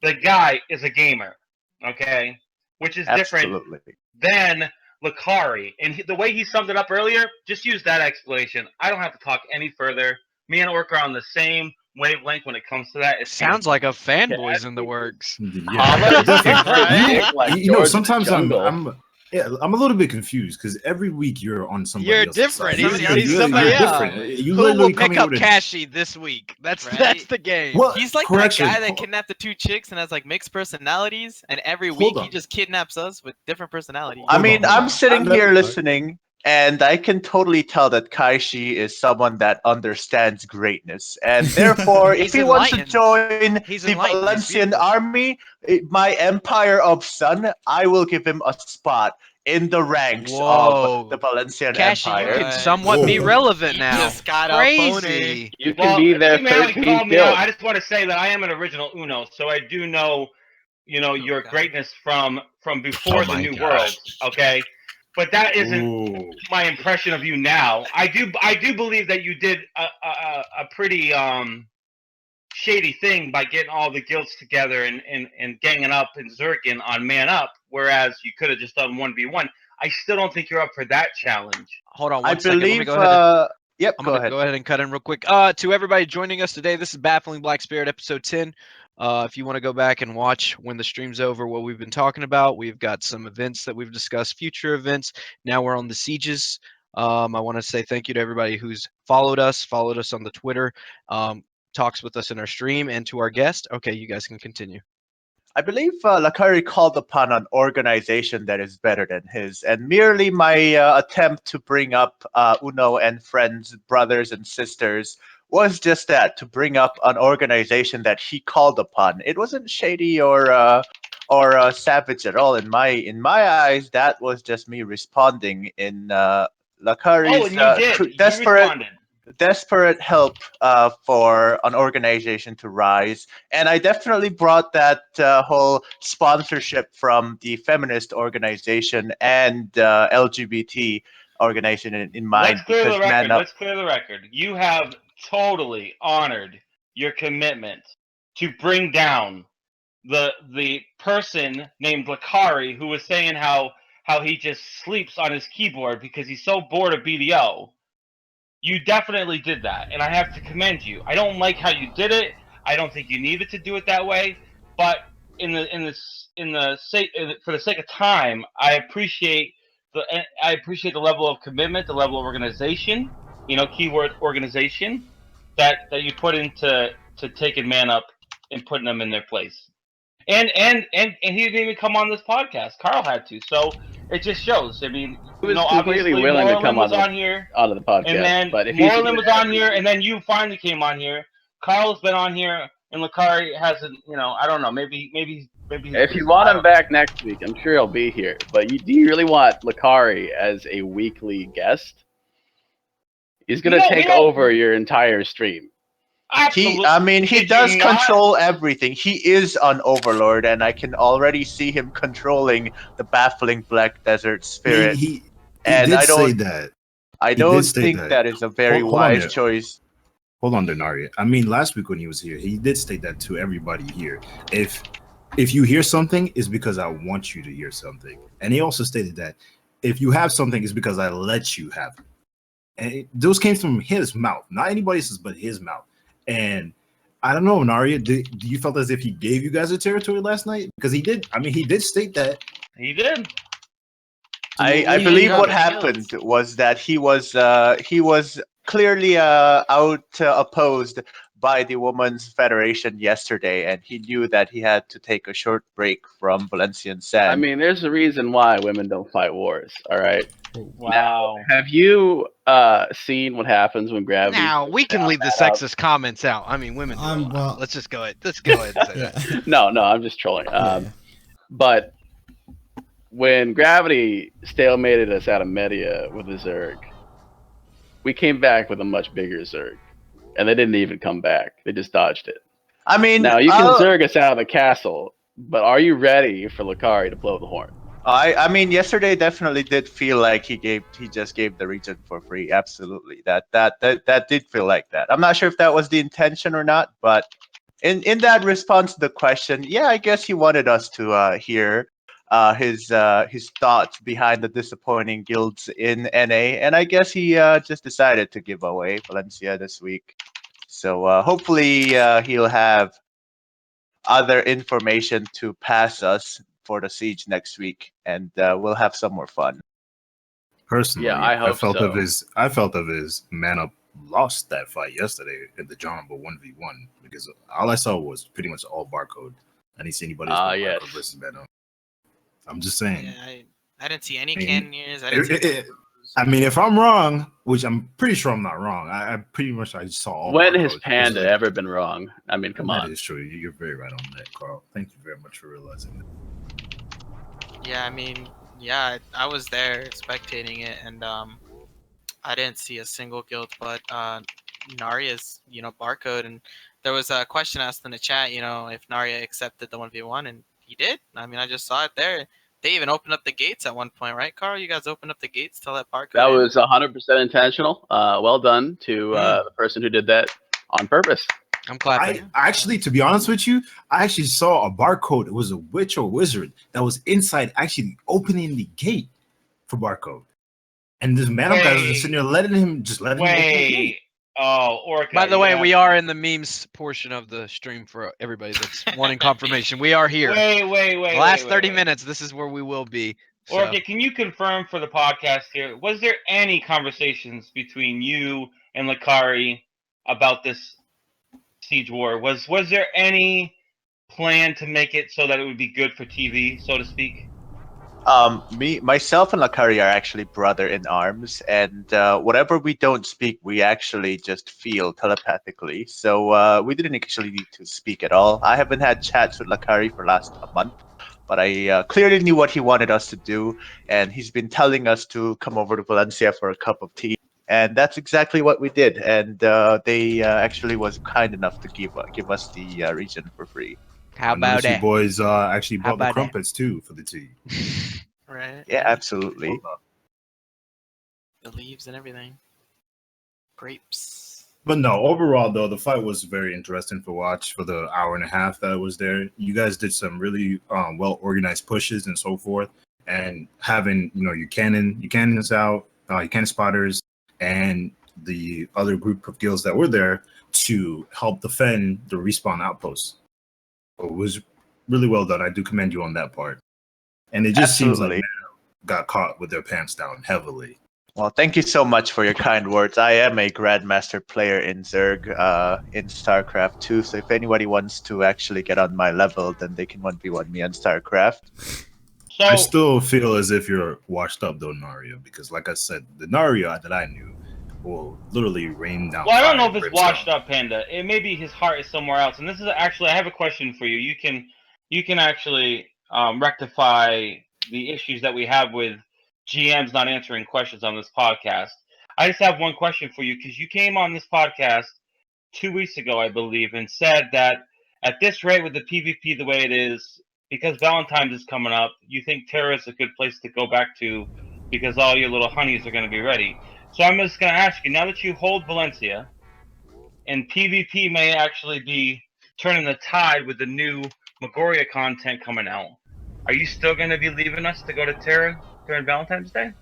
The guy is a gamer, okay? Which is different than Lakari. And the way he summed it up earlier, just use that explanation. I don't have to talk any further. Me and Orca are on the same wavelength when it comes to that. It sounds like a fanboy's in the works. Sometimes I'm Yeah, I'm a little bit confused because every week you're on somebody You're else's different. side. He's somebody else. different. You Who literally will come pick in up with a Kashi this week? That's the game. Well, He's like correction. that guy that kidnapped the two chicks and has like mixed personalities, and every Hold week he on. just kidnaps us with different personalities. I mean, hold I'm on. sitting I'm here not- listening, and I can totally tell that Kaishi is someone that understands greatness, and therefore, if He's he wants to enlightened. join He's the enlightened. He's Valencian beautiful. army, my Empire of Sun, I will give him a spot in the ranks Whoa. of the Valencian Kashi, you Empire. can somewhat be Whoa. relevant He now. just got Crazy. You can be their even though he 13th called me out, guild. I just want to say that I am an original Uno, so I do know, your greatness from before the my new gosh. world. Okay, but that isn't Ooh. my impression of you now. I do believe that you did a pretty shady thing by getting all the guilds together and ganging up in Zerkin on Man Up, whereas you could have just done 1v1. I still don't think you're up for that challenge. Hold on I one second. Let me believe. go ahead. Yep, I'm go gonna ahead. go ahead and cut in real quick. To everybody joining us today, this is Baffling Black Spirit, episode 10. If you want to go back and watch when the stream's over what we've been talking about, we've got some events that we've discussed, future events. Now we're on the sieges. I want to say thank you to everybody who's followed us on the Twitter, talks with us in our stream, and to our guest. Okay, you guys can continue. I believe Lakari called upon an organization that is better than his, and merely my attempt to bring up Uno and friends, brothers and sisters, was just that, to bring up an organization that he called upon. It wasn't shady or savage at all in my eyes. That was just me responding in Lakari's And you did. You desperate responded. help for an organization to rise. And I definitely brought that whole sponsorship from the feminist organization and LGBT organization in mind. Let's clear Because the record. Man Up. Let's clear the record. You have totally honored your commitment to bring down the person named Lakari who was saying how he just sleeps on his keyboard because he's so bored of BDO. You definitely did that, and I have to commend you. I don't like how you did it. I don't think you needed to do it that way. But for the sake of time, I appreciate the level of commitment, the level of organization. Keyword organization that you put into taking Man Up and putting them in their place. And he didn't even come on this podcast. Carl had to, so it just shows. I mean, He was completely obviously willing to Moreland come was on here, onto the podcast. and then but if Moreland was on here, and then you finally came on here. Carl's been on here, and Lakari hasn't. I don't know. Maybe. if you want him back next week, I'm sure he'll be here. But do you really want Lakari as a weekly guest? He's gonna take over your entire stream. He does control everything. He is an overlord, and I can already see him controlling the baffling black desert spirit. He and did I don't say that. I He don't did state think that is a very Hold on wise there. choice. Hold on, Denaria. I mean, last week when he was here, he did state that to everybody here. If you hear something, it's because I want you to hear something. And he also stated that if you have something, it's because I let you have it. And those came from his mouth, not anybody else's, but his mouth. And I don't know, Naria, do you felt as if he gave you guys a territory last night? Because he did. I mean, he did state that. He did. I believe what happened was that he was clearly out opposed by the Women's Federation yesterday, and he knew that he had to take a short break from Valencian Sand. I mean, there's a reason why women don't fight wars. All right. Wow. Now, have you seen what happens when gravity? Now we can leave the sexist comments out. I mean, women. Let's just go ahead. Let's go ahead and say that. No, I'm just trolling. But when gravity stalemated us out of Media with a Zerg, we came back with a much bigger Zerg, and they didn't even come back. They just dodged it. I mean, now you can Zerg us out of the castle, but are you ready for Lakari to blow the horn? I mean, yesterday definitely did feel like he just gave the region for free. Absolutely, that did feel like that. I'm not sure if that was the intention or not, but in that response to the question, yeah, I guess he wanted us to hear his thoughts behind the disappointing guilds in NA, and I guess he just decided to give away Valencia this week. So hopefully he'll have other information to pass us for the siege next week, and we'll have some more fun. Personally, Yeah, I hope felt so. I felt of his Man Up lost that fight yesterday in the Jumbo 1v1 because all I saw was pretty much all barcode. I didn't see anybody else Yes. barcode versus Man Up. I'm just saying. Yeah, I didn't see any I mean, cannoneers. I didn't see. I mean, if I'm wrong, which I'm pretty sure I'm not wrong, I pretty much I saw all. When barcodes. has Panda ever been wrong? I mean, come on. That is true. You're very right on that, Carl. Thank you very much for realizing that. Yeah, I mean, yeah, I was there spectating it, and I didn't see a single guild but Narya's, barcode. And there was a question asked in the chat, if Narya accepted the 1v1, and he did. I mean, I just saw it there. They even opened up the gates at one point, right, Carl? You guys opened up the gates to let barcode That in? was 100% intentional. Well done to the person who did that on purpose. I'm clapping. I actually, to be honest with you, I actually saw a barcode. It was a witch or wizard that was inside, actually opening the gate for barcode. And this Man Up guy was just sitting there letting him open the gate. Oh, Orca. By the way, we are in the memes portion of the stream for everybody that's wanting confirmation. We are here. Wait. The last 30 minutes, this is where we will be. So. Orca, can you confirm for the podcast here? Was there any conversations between you and Lakari about this siege war? Was there any plan to make it so that it would be good for TV, so to speak? Myself and Lakari are actually brother in arms, and whatever we don't speak, we actually just feel telepathically. So we didn't actually need to speak at all. I haven't had chats with Lakari for last a month, but I clearly knew what he wanted us to do, and he's been telling us to come over to Valencia for a cup of tea, and that's exactly what we did. And they actually was kind enough to give us the region for free. How about you that? boys actually How bought the about crumpets too for the tea. Right. Yeah, absolutely. The leaves and everything. Grapes. But no, overall though, the fight was very interesting to watch for the hour and a half that I was there. You guys did some really well organized pushes and so forth, and having your cannons out, your cannon spotters, and the other group of guilds that were there to help defend the respawn outposts. It was really well done. I do commend you on that part. And it just seems like Man Up got caught with their pants down heavily. Well, thank you so much for your kind words. I am a Grandmaster player in Zerg, in StarCraft 2, so if anybody wants to actually get on my level, then they can 1v1 me on StarCraft. I still feel as if you're washed up, though, Narya, because like I said, the Narya that I knew will literally rain down. Well, I don't know if it's washed up, Panda. It may be his heart is somewhere else. And this is actually, I have a question for you. You can actually rectify the issues that we have with GMs not answering questions on this podcast. I just have one question for you, because you came on this podcast 2 weeks ago, I believe, and said that at this rate with the PvP the way it is, because Valentine's is coming up, you think Terra is a good place to go back to because all your little honeys are going to be ready. So I'm just going to ask you, now that you hold Valencia, and PvP may actually be turning the tide with the new Magoria content coming out, are you still going to be leaving us to go to Terra during Valentine's Day?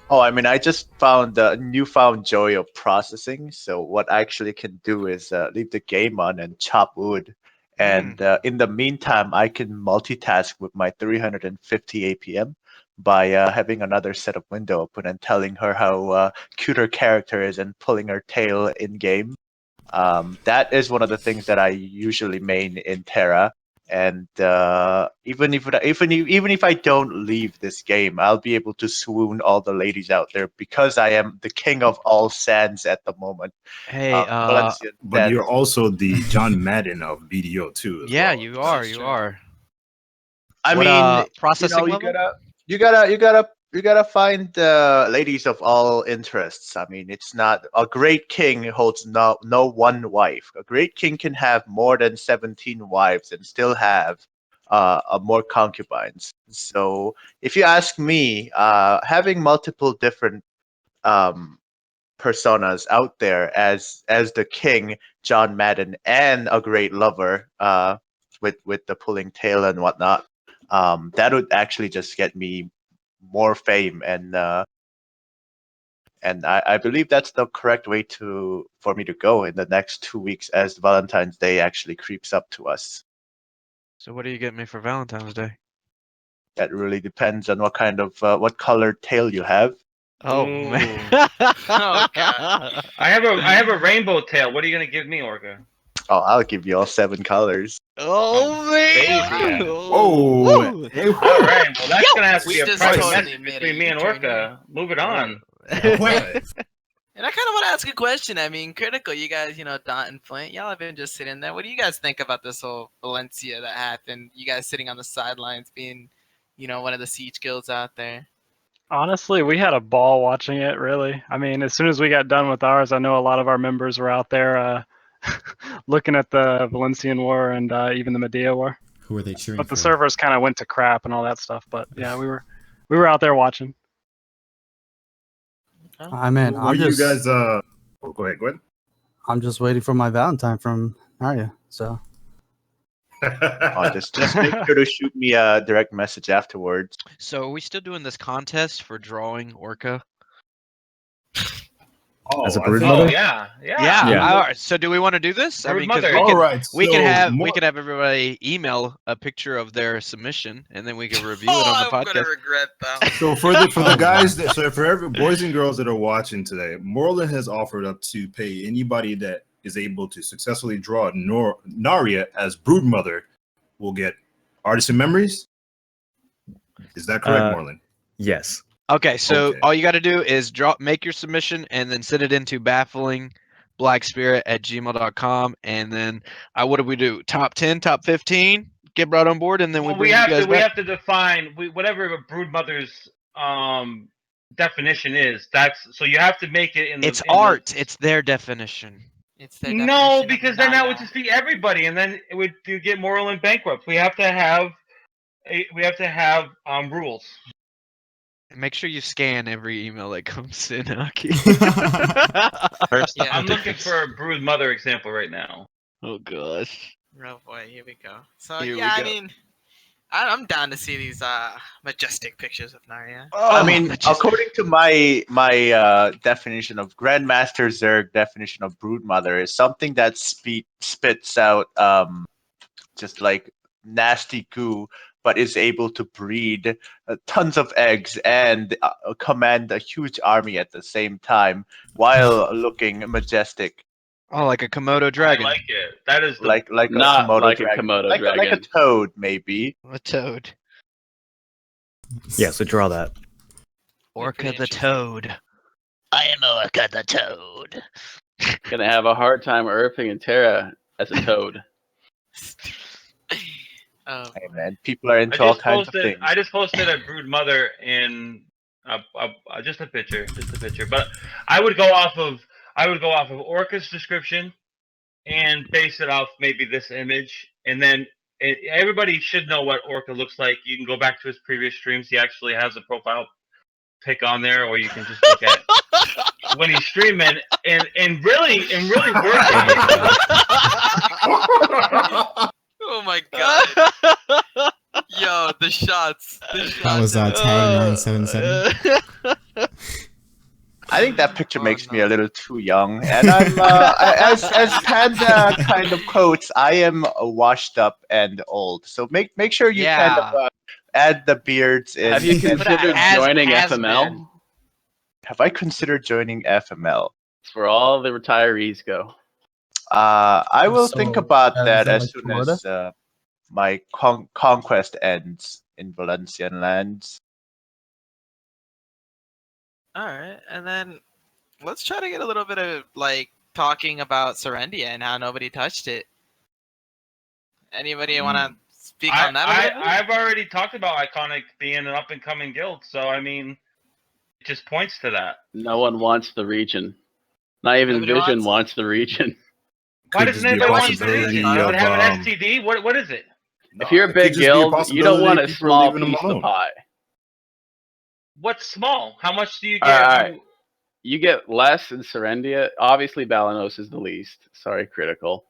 Oh, I mean, I just found a newfound joy of processing. So what I actually can do is leave the game on and chop wood. And in the meantime, I can multitask with my 350 APM by having another set of window open and telling her how cute her character is and pulling her tail in game. That is one of the things that I usually main in Terra. And even if I don't leave this game, I'll be able to swoon all the ladies out there because I am the king of all sands at the moment. Hey, but you're also the John Madden of BDO too. Yeah, well. You are. I mean, processing level? You gotta find ladies of all interests. I mean, it's not a great king holds no one wife. A great king can have more than 17 wives and still have more concubines. So, if you ask me, having multiple different personas out there as the king, John Madden, and a great lover, with the pulling tail and whatnot, that would actually just get me more fame, and I believe that's the correct way for me to go in the next 2 weeks as Valentine's Day actually creeps up to us. So what do you get me for Valentine's Day? That really depends on what kind of what color tail you have. Oh man! Oh god! I have a rainbow tail. What are you gonna give me, Orca? Oh, I'll give you all 7 colors. Oh man! Baby. Oh, hey, All right. Well, that's gonna have to We be a just private totally message made between it me and Orca. Move it on. And I kind of want to ask a question. I mean, Critical, you guys, Dot and Flint, y'all have been just sitting there. What do you guys think about this whole Valencia that happened? You guys sitting on the sidelines being, one of the siege guilds out there. Honestly, we had a ball watching it, really. I mean, as soon as we got done with ours, I know a lot of our members were out there looking at the Valencian War and even the Medea War. Who are they cheering But the for? servers kind of went to crap and all that stuff. But yeah, we were out there watching. I'm in. Were you guys? Oh, go ahead. I'm just waiting for my Valentine from Arya. So. Just make sure to shoot me a direct message afterwards. So are we still doing this contest for drawing Orca? As a brood mother? Yeah. All right. So do we want to do this? I Brood mean, 'cause mother. we so can have more- we can have everybody email a picture of their submission, and then we can review it on the I'm podcast. gonna regret that. So for the guys that for every boys and girls that are watching today, Moreland has offered up to pay anybody that is able to successfully draw Narya as brood mother will get artisan memories. Is that correct, Moreland? Yes. Okay, so Okay. all you got to do is make your submission and then send it into bafflingblackspirit@gmail.com, and then what do we do? Top 10, top 15, get brought on board, and then we Well, bring we you have guys to we back. have to define whatever a brood mother's definition is. That's so you have to make it in. It's art. It's their definition. It's their No, definition of because then that would Naya. just be everybody, and then it would get Moreland bankrupt. We have to have rules. Make sure you scan every email that comes in, Aki. First, Yeah. I'm looking for a brood mother example right now. Oh gosh. Oh boy, here we go. So Here we yeah, I go. mean, I'm down to see these majestic pictures of Narya. I mean, according to my definition of Grandmaster Zerg definition of broodmother is something that spits out just like nasty goo, but is able to breed tons of eggs and command a huge army at the same time while looking majestic. Oh, like a Komodo dragon. I like it. That is like Not a Komodo like dragon. a Komodo like a dragon. toad, maybe. A toad. Yeah, so draw that. Orca the toad. I am Orca the toad. Gonna have a hard time earthing and Terra as a toad. Hey man, people are into all kinds of things. I just posted a brood mother in just a picture. But I would go off of Orca's description and base it off maybe this image, and then everybody should know what Orca looks like. You can go back to his previous streams. He actually has a profile pic on there, or you can just look at when he's streaming and really working. Oh my god. Yo, the shots. That was Tang 977. I think that picture makes me a little too young, and I'm as Panda kind of quotes, I am washed up and old. So make sure you kind of add the beards in. Have you considered joining FML? Have I considered joining FML? It's where all the retirees go. I will think about that that as like soon Florida? as my conquest ends in Valencian lands. All right, and then let's try to get a little bit of talking about Serendia and how nobody touched it. Anybody want to speak on that? I've already talked about Iconic being an up and coming guild, so I mean, it just points to that. No one wants the region. Not even Nobody Vision wants the region. Why doesn't anybody want the region? Would it have an STD? What is it? If you're a big guild, you don't want a small piece of the pie. What's small? How much do you get? All right. You get less in Serendia. Obviously, Balinos is the least. Sorry, Critical.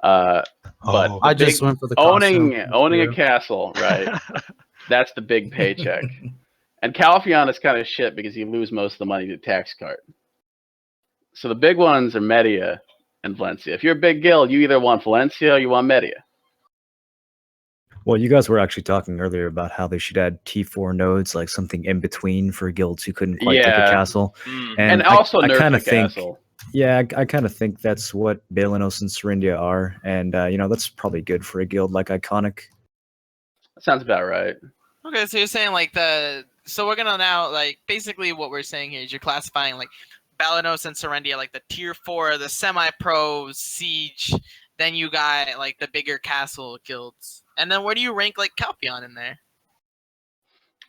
But I just went for the owning costume. a castle, right? That's the big paycheck. And Calpheon is kind of shit because you lose most of the money to tax cart. So the big ones are Medea and Valencia. If you're a big guild, you either want Valencia or you want Medea. Well, you guys were actually talking earlier about how they should add T4 nodes, like something in between for guilds who couldn't quite take a castle. And also I nerf kind the of think, castle. yeah, I kind of think that's what Balinos and Serendia are, and that's probably good for a guild like Iconic. That sounds about right. Okay, so you're saying like so we're gonna now like basically what we're saying here is you're classifying like Balinos and Serendia like the tier 4, the semi-pro siege. Then you got like the bigger castle guilds. And then where do you rank like Calpheon in there?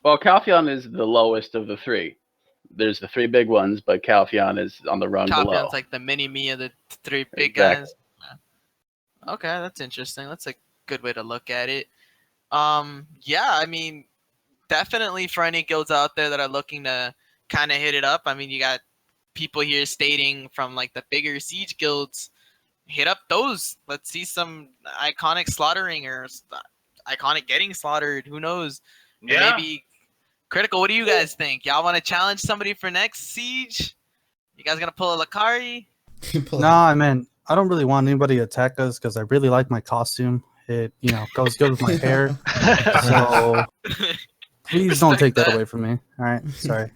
Well, Calpheon is the lowest of the three. There's the three big ones, but Calpheon is on the rung below. Calpheon's like the mini-me of the three big Exactly. guys. Okay, that's interesting. That's a good way to look at it. Yeah, I mean, definitely for any guilds out there that are looking to kind of hit it up. I mean, you got people here stating from like the bigger siege guilds, hit up those. Let's see some Iconic slaughtering or Iconic getting slaughtered. Who knows? Yeah. Maybe Critical. What do you guys think? Y'all want to challenge somebody for next siege? You guys gonna pull a Lakari? Nah, man, I don't really want anybody to attack us because I really like my costume. It goes good with my hair. So please don't take that away from me. All right, sorry.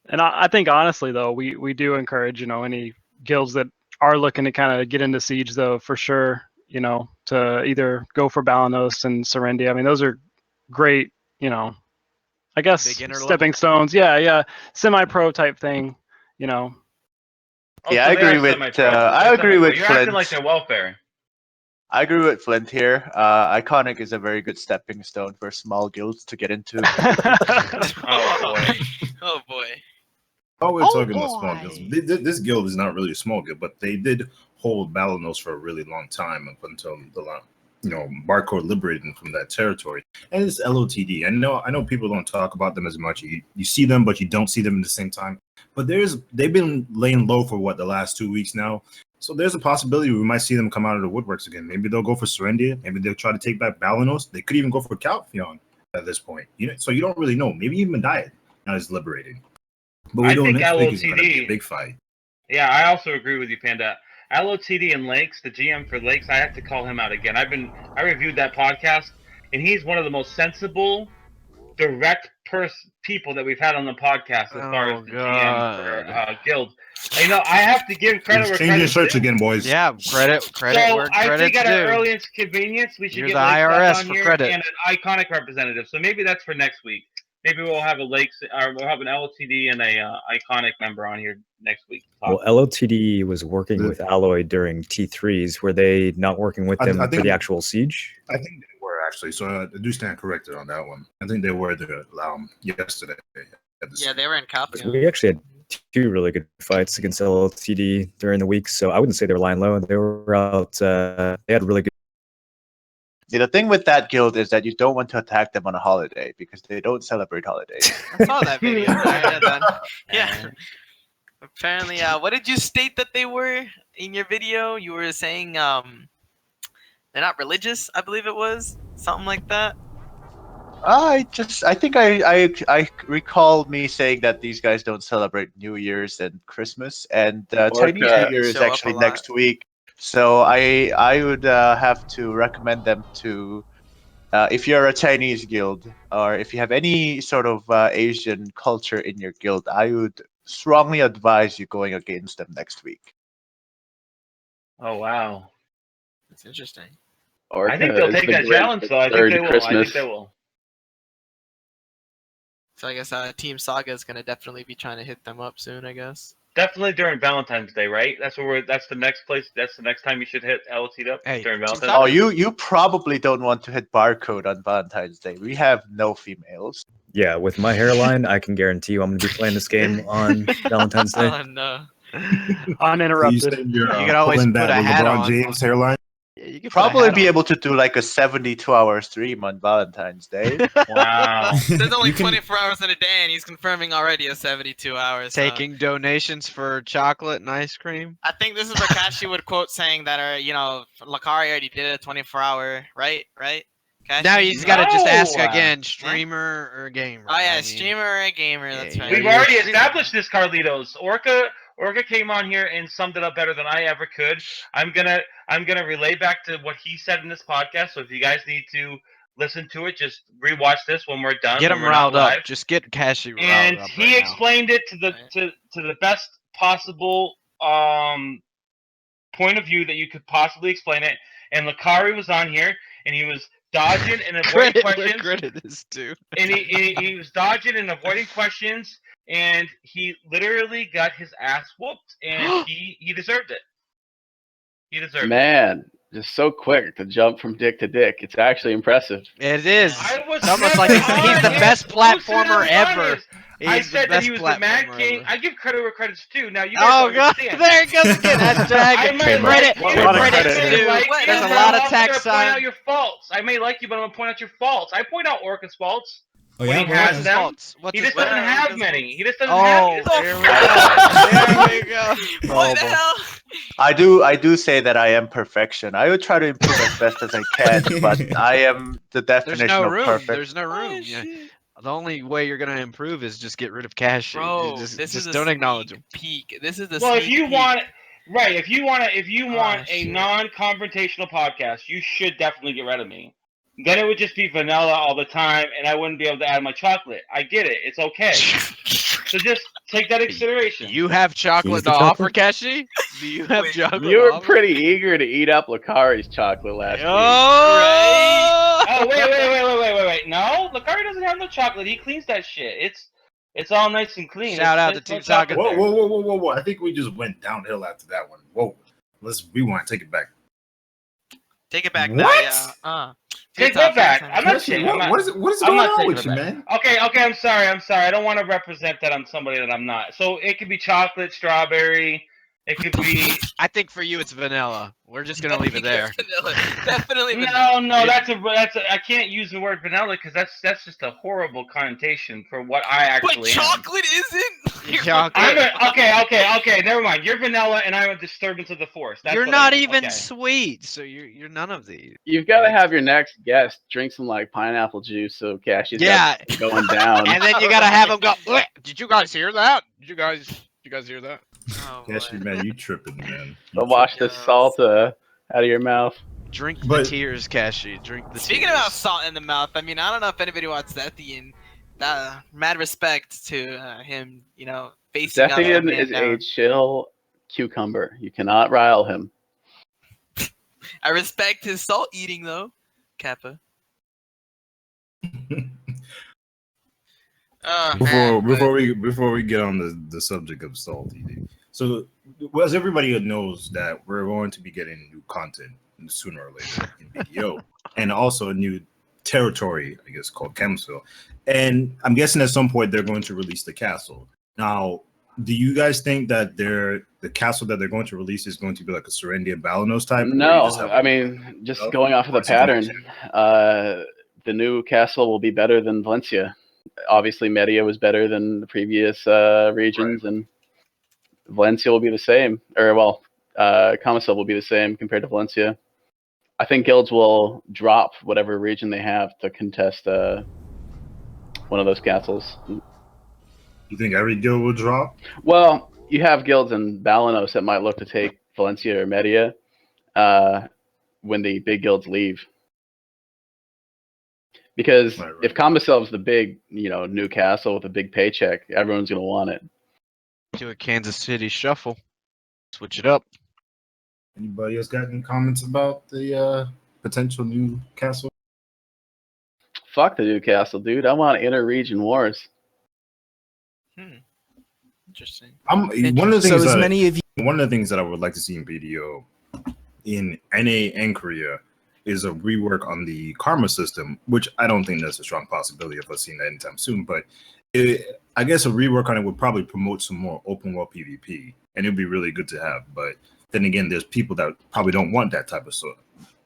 And I think honestly though, we do encourage any guilds that are looking to kind of get into siege though, for sure, to either go for Balinos and Serendia. I mean, those are great, I guess stepping stones. Yeah, semi-pro type thing, Yeah, I agree with You're Flint. acting like they're welfare. I agree with Flint here. Iconic is a very good stepping stone for small guilds to get into. Oh boy. Oh boy. Oh, we're talking about small guilds. This guild is not really a small guild, but they did hold Balinos for a really long time up until Barcode liberated them from that territory. And it's LOTD. I know people don't talk about them as much. You see them, but you don't see them at the same time. But they've been laying low for the last 2 weeks now. So there's a possibility we might see them come out of the woodworks again. Maybe they'll go for Serendia. Maybe they'll try to take back Balinos. They could even go for Calpheon at this point. So you don't really know. Maybe even Diet now is liberated. But we don't think it's going to be a big fight. Yeah, I also agree with you, Panda. LOTD and Lakes, the GM for Lakes, I have to call him out again. I reviewed that podcast, and he's one of the most sensible, direct people that we've had on the podcast as far as the GM for guild. I have to give credit where changing shirts again, boys. Yeah, credit So where I credit's think at due. our earliest convenience, we should You're get the Lakes IRS back on for here credit. and an Iconic representative. So maybe that's for next week. Maybe we'll have we'll have an LOTD and a Iconic member on here next week. Well, LOTD was working with Alloy during T3s. Were they not working with them for the actual siege? I think they were actually. So I do stand corrected on that one. I think they were yesterday. Yeah, they were in Calpheon. We actually had 2 really good fights against LOTD during the week, so I wouldn't say they were lying low. They were out. They had really good. Yeah, the thing with that guild is that you don't want to attack them on a holiday because they don't celebrate holidays. I saw that video. Yeah. Apparently, what did you state that they were in your video? You were saying they're not religious, I believe it was. Something like that. I think I recall me saying that these guys don't celebrate New Year's and Christmas, and Chinese New Year is actually next week. So I would have to recommend them to, if you're a Chinese guild or if you have any sort of Asian culture in your guild, I would strongly advise you going against them next week. Oh wow, that's interesting. I think they'll take that challenge, though. I think they will. So I guess Team Saga is gonna definitely be trying to hit them up soon. I guess. Definitely during Valentine's Day, right? That's the next place. That's the next time you should hit LOT up during Valentine's Day. Oh, you probably don't want to hit Barcode on Valentine's Day. We have no females. Yeah, with my hairline, I can guarantee you I'm going to be playing this game on Valentine's Day. Oh no! Uninterrupted. You can always put a hat LeBron on. James hairline. Yeah, you can Probably be able to do like a 72-hour stream on Valentine's Day. Wow. There's only 24 hours in a day, and he's confirming already a 72 hours. So. Taking donations for chocolate and ice cream. I think this is what Kashi would quote saying that, Lakari already did a 24-hour, right? Kashi? Now he's got to just ask again, streamer or gamer. Oh yeah, streamer or a gamer. That's right. We've already established this, Carlitos. Orca Orca came on here and summed it up better than I ever could. I'm gonna relay back to what he said in this podcast. So if you guys need to listen to it, just rewatch this when we're done. Get him riled up. Just get Cashy riled And up. he explained it to the best possible point of view that you could possibly explain it. And Lakari was on here, and he was dodging and avoiding questions. Credit is due. And he was dodging and avoiding questions, and he literally got his ass whooped, and he deserved it. He deserved it. Man, just so quick to jump from dick to dick. It's actually impressive. It is. It's almost like he's the best platformer ever. I said that he was the Mad King. I give credit where credit's due. Now you guys Oh god, understand. there it goes again. Hashtag credit. There's a lot of tax I point out sign. your faults. I may like you, but I'm gonna point out your faults. I point out Orca's faults. Oh When yeah, he what has was them. faults? He just doesn't have many. He just doesn't Oh, have. there we go. What the hell? I do say that I am perfection. I would try to improve as best as I can, but I am the definition There's no of room. perfect. There's no room. Yeah. The only way you're gonna improve is just get rid of Cashy. Bro, Just this is a don't acknowledge him. peak. This is the Well, if sneak you peek. want, right? If you want a shit. non-confrontational podcast, you should definitely get rid of me. Then it would just be vanilla all the time, and I wouldn't be able to add my chocolate. I get it. It's okay. So just take that into consideration. You have chocolate to offer, Cashy? Do you have chocolate? You were pretty eager to eat up Lakari's chocolate last week. Oh wait! No, Lakari doesn't have no chocolate. He cleans that shit. It's all nice and clean. Shout out to It's no Team Soccer. chocolate Whoa! there. I think we just went downhill after that one. Whoa! Let's rewind. Take it back. Take it back What? now, yeah. Take that back. I'm not saying. What is I'm going not on taking with it you, back. man? Okay. I'm sorry. I don't want to represent that I'm somebody that I'm not. So it could be chocolate, strawberry. It could be. I think for you it's vanilla. We're just gonna leave it there. Vanilla. Definitely vanilla. No. That's a. I can't use the word vanilla because that's just a horrible connotation for what I actually But chocolate isn't. Chocolate. Okay. Never mind. You're vanilla, and I'm a disturbance of the force. That's You're what not I am. even Okay. sweet, so you're none of these. You've got to have your next guest drink some like pineapple juice so Cashy's Yeah. going down. And then you gotta have them go. "Bleh, did you guys hear that? Did you guys hear that? Oh, Cashy, man, you tripping, man. So wash the salt out of your mouth. Drink the But- tears, Cashy. Drink the Speaking tears. about salt in the mouth, I mean, I don't know if anybody wants Zethian. Mad respect to him, facing up. Zethian and is a down. chill cucumber. You cannot rile him. I respect his salt eating though, Kappa. Before we get on the subject of salt eating, so as everybody knows that we're going to be getting new content sooner or later in BDO, and also a new territory, I guess, called Chemsville. And I'm guessing at some point they're going to release the castle. Now, do you guys think that the castle that they're going to release is going to be like a Serendia Balinos type? No, I mean, just going off of the pattern, the new castle will be better than Valencia. Obviously, Media was better than the previous regions, and Valencia will be the same. Commissal will be the same compared to Valencia. I think guilds will drop whatever region they have to contest one of those castles. You think every guild will drop? Well, you have guilds in Balinos that might look to take Valencia or Media when the big guilds leave. Because if Commissal is the big, new castle with a big paycheck, everyone's going to want it. Do a Kansas City shuffle. Switch it up. Anybody else got any comments about the potential new castle? Fuck the new castle, dude. I want inter-region wars. Interesting. One of the things that I would like to see in BDO, in NA and Korea, is a rework on the karma system, which I don't think that's a strong possibility of us seeing that anytime soon. But I guess a rework on it would probably promote some more open world PvP, and it'd be really good to have. But then again, there's people that probably don't want that type of stuff.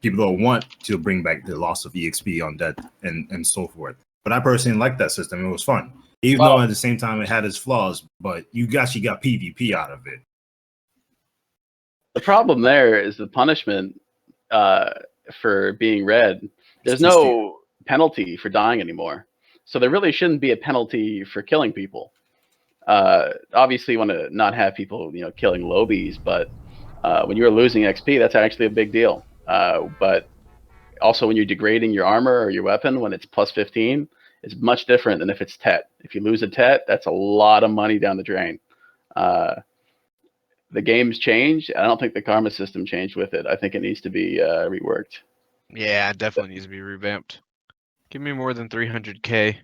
People don't want to bring back the loss of EXP on that and so forth. But I personally like that system. It was fun. Even though at the same time it had its flaws, but you actually got PvP out of it. The problem there is the punishment for being red. There's no penalty for dying anymore. So there really shouldn't be a penalty for killing people. Obviously, you want to not have people, killing lobies, but when you're losing XP, that's actually a big deal. But also, when you're degrading your armor or your weapon, when it's plus 15, it's much different than if it's TET. If you lose a TET, that's a lot of money down the drain. The game's changed. I don't think the karma system changed with it. I think it needs to be reworked. Yeah, it definitely needs to be revamped. Give me more than 300k.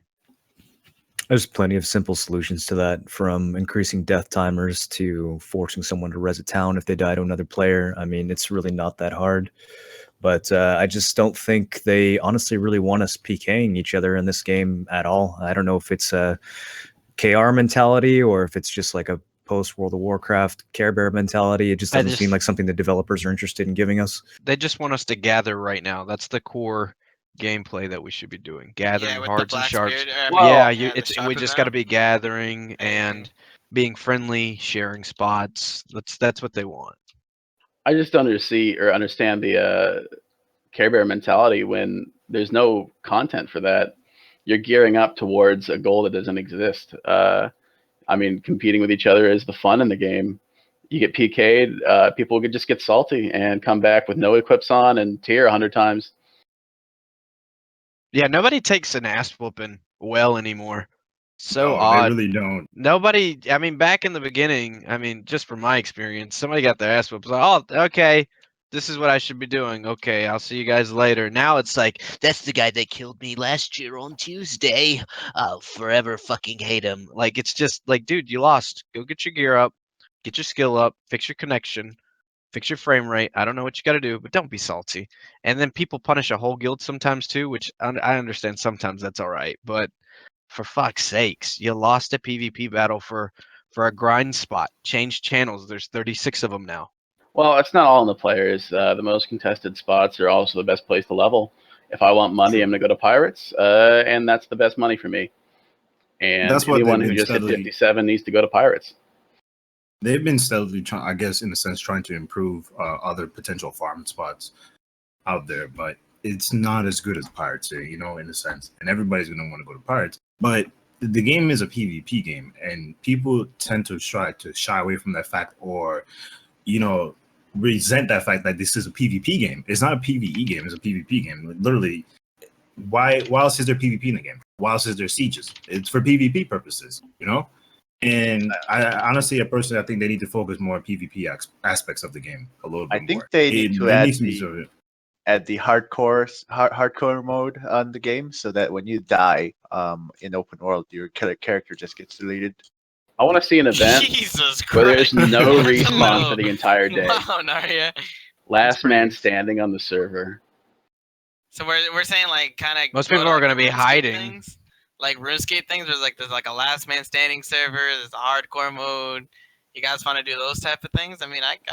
There's plenty of simple solutions to that, from increasing death timers to forcing someone to res a town if they die to another player. I mean, it's really not that hard. But I just don't think they honestly really want us PKing each other in this game at all. I don't know if it's a KR mentality or if it's just like a post-World of Warcraft Care Bear mentality. It just doesn't seem like something the developers are interested in giving us. They just want us to gather right now. That's the core gathering that we should be doing. Gathering hearts and shards. We just got to be gathering and being friendly, sharing spots. That's what they want. I just don't understand the Care Bear mentality when there's no content for that. You're gearing up towards a goal that doesn't exist. I mean, competing with each other is the fun in the game. You get PK'd, people could just get salty and come back with no equips on and tier 100 times. Yeah, nobody takes an ass whooping well anymore. So No, odd. They really don't. Nobody. I mean, back in the beginning, I mean, just from my experience, somebody got their ass whooped. Like, oh, okay, this is what I should be doing. Okay, I'll see you guys later. Now it's like, that's the guy that killed me last year on Tuesday. I'll forever fucking hate him. Like, it's just like, dude, you lost. Go get your gear up, get your skill up, fix your connection, fix your frame rate. I don't know what you got to do, but don't be salty. And then people punish a whole guild sometimes too, which I understand sometimes that's all right, but for fuck's sakes, you lost a PvP battle for a grind spot. Change channels. There's 36 of them now. Well, it's not all in the players. The most contested spots are also the best place to level. If I want money, I'm going to go to Pirates, and that's the best money for me. And That's what anyone they've who been just hit steadily- 57 needs to go to Pirates. They've been steadily trying, I guess, in a sense, trying to improve other potential farm spots out there, but it's not as good as Pirates, in a sense. And everybody's going to want to go to Pirates. But the game is a PvP game, and people tend to try to shy away from that fact or, resent that fact that this is a PvP game. It's not a PvE game, it's a PvP game. Literally, why else is there PvP in the game? Why else is there sieges? It's for PvP purposes, And I think they need to focus more on PvP aspects of the game a little bit more. I think they need to add the hardcore mode on the game so that when you die in open world, your character just gets deleted. I want to see an event where there's no respawn for the entire day. Wow, Narya. Last man standing on the server. So we're saying like kind of most people are going to be hiding. Things, like RuneScape things. There's like a last man standing server. There's a hardcore mode. You guys want to do those type of things? I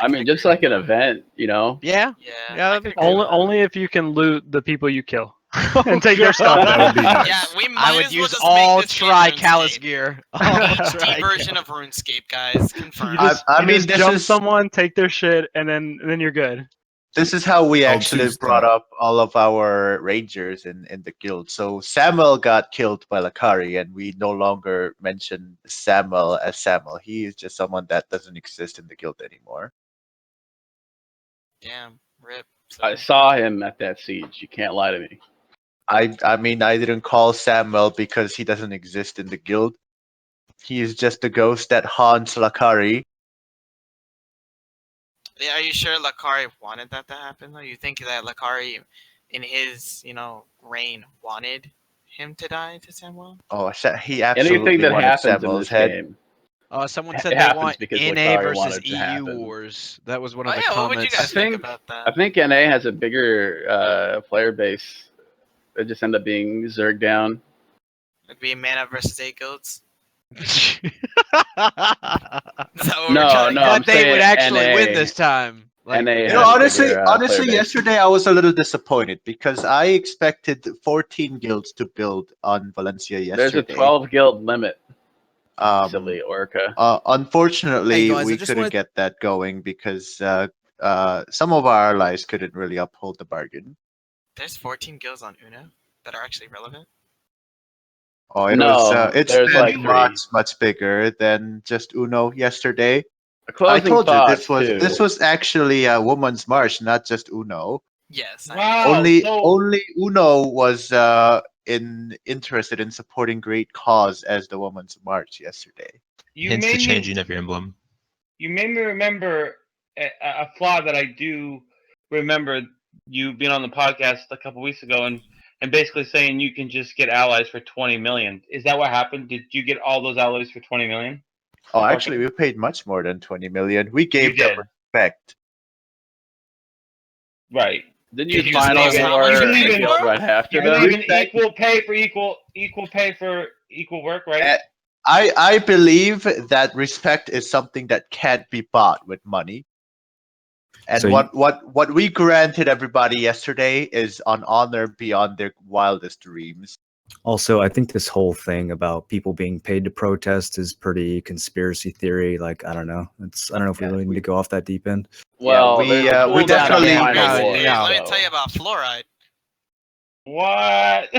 mean, just like an event, Yeah. Yeah. Only if you can loot the people you kill and take their stuff. Yeah, we might I would as well use just all make this game tri-Callus RuneScape. gear. HD version of RuneScape, guys. Confirmed. You just jump someone, take their shit, and then you're good. This is how we actually brought up all of our rangers in the guild. So Samuel got killed by Lakari, and we no longer mention Samuel as Samuel. He is just someone that doesn't exist in the guild anymore. Damn, rip. I saw him at that siege. You can't lie to me. I mean, I didn't call Samuel because he doesn't exist in the guild. He is just a ghost that haunts Lakari. Yeah, are you sure Lakari wanted that to happen? Though you think that Lakari, in his reign, wanted him to die to Samuel? Oh, he absolutely anything that wanted happens Samuel's in this head. game. Someone said It they happens want because NA Lakari versus wanted it to EU happen. wars. That was one of the What comments. would you guys think about that? I think NA has a bigger player base. They just end up being Zerg down. It'd be mana versus 8 goats. No, but they would actually win this time. Like, NA honestly, player base. yesterday I was a little disappointed because I expected 14 guilds to build on Valencia yesterday. There's a 12 guild limit. Silly Orca. Unfortunately, Hey guys, I we just couldn't wanted- get that going because some of our allies couldn't really uphold the bargain. There's 14 guilds on Uno that are actually relevant. Oh, it's been much bigger than just Uno yesterday. I told you this was actually a woman's march, not just Uno. Yes. Only Uno was interested in supporting great cause as the woman's march yesterday. Hence the changing of your emblem. You made me remember a flaw that I do remember you being on the podcast a couple weeks ago and basically saying you can just get allies for 20 million. Is that what happened? Did you get all those allies for 20 million? Oh, actually, we paid much more than 20 million. We gave them respect. Right. Didn't you final war right after them? You believe in equal pay for equal work, right? I believe that respect is something that can't be bought with money. And So what we granted everybody yesterday is an honor beyond their wildest dreams. Also, I think this whole thing about people being paid to protest is pretty conspiracy theory. Like, I don't know. I don't know if we really need to go off that deep end. Well, we definitely. Let me tell you about fluoride. What?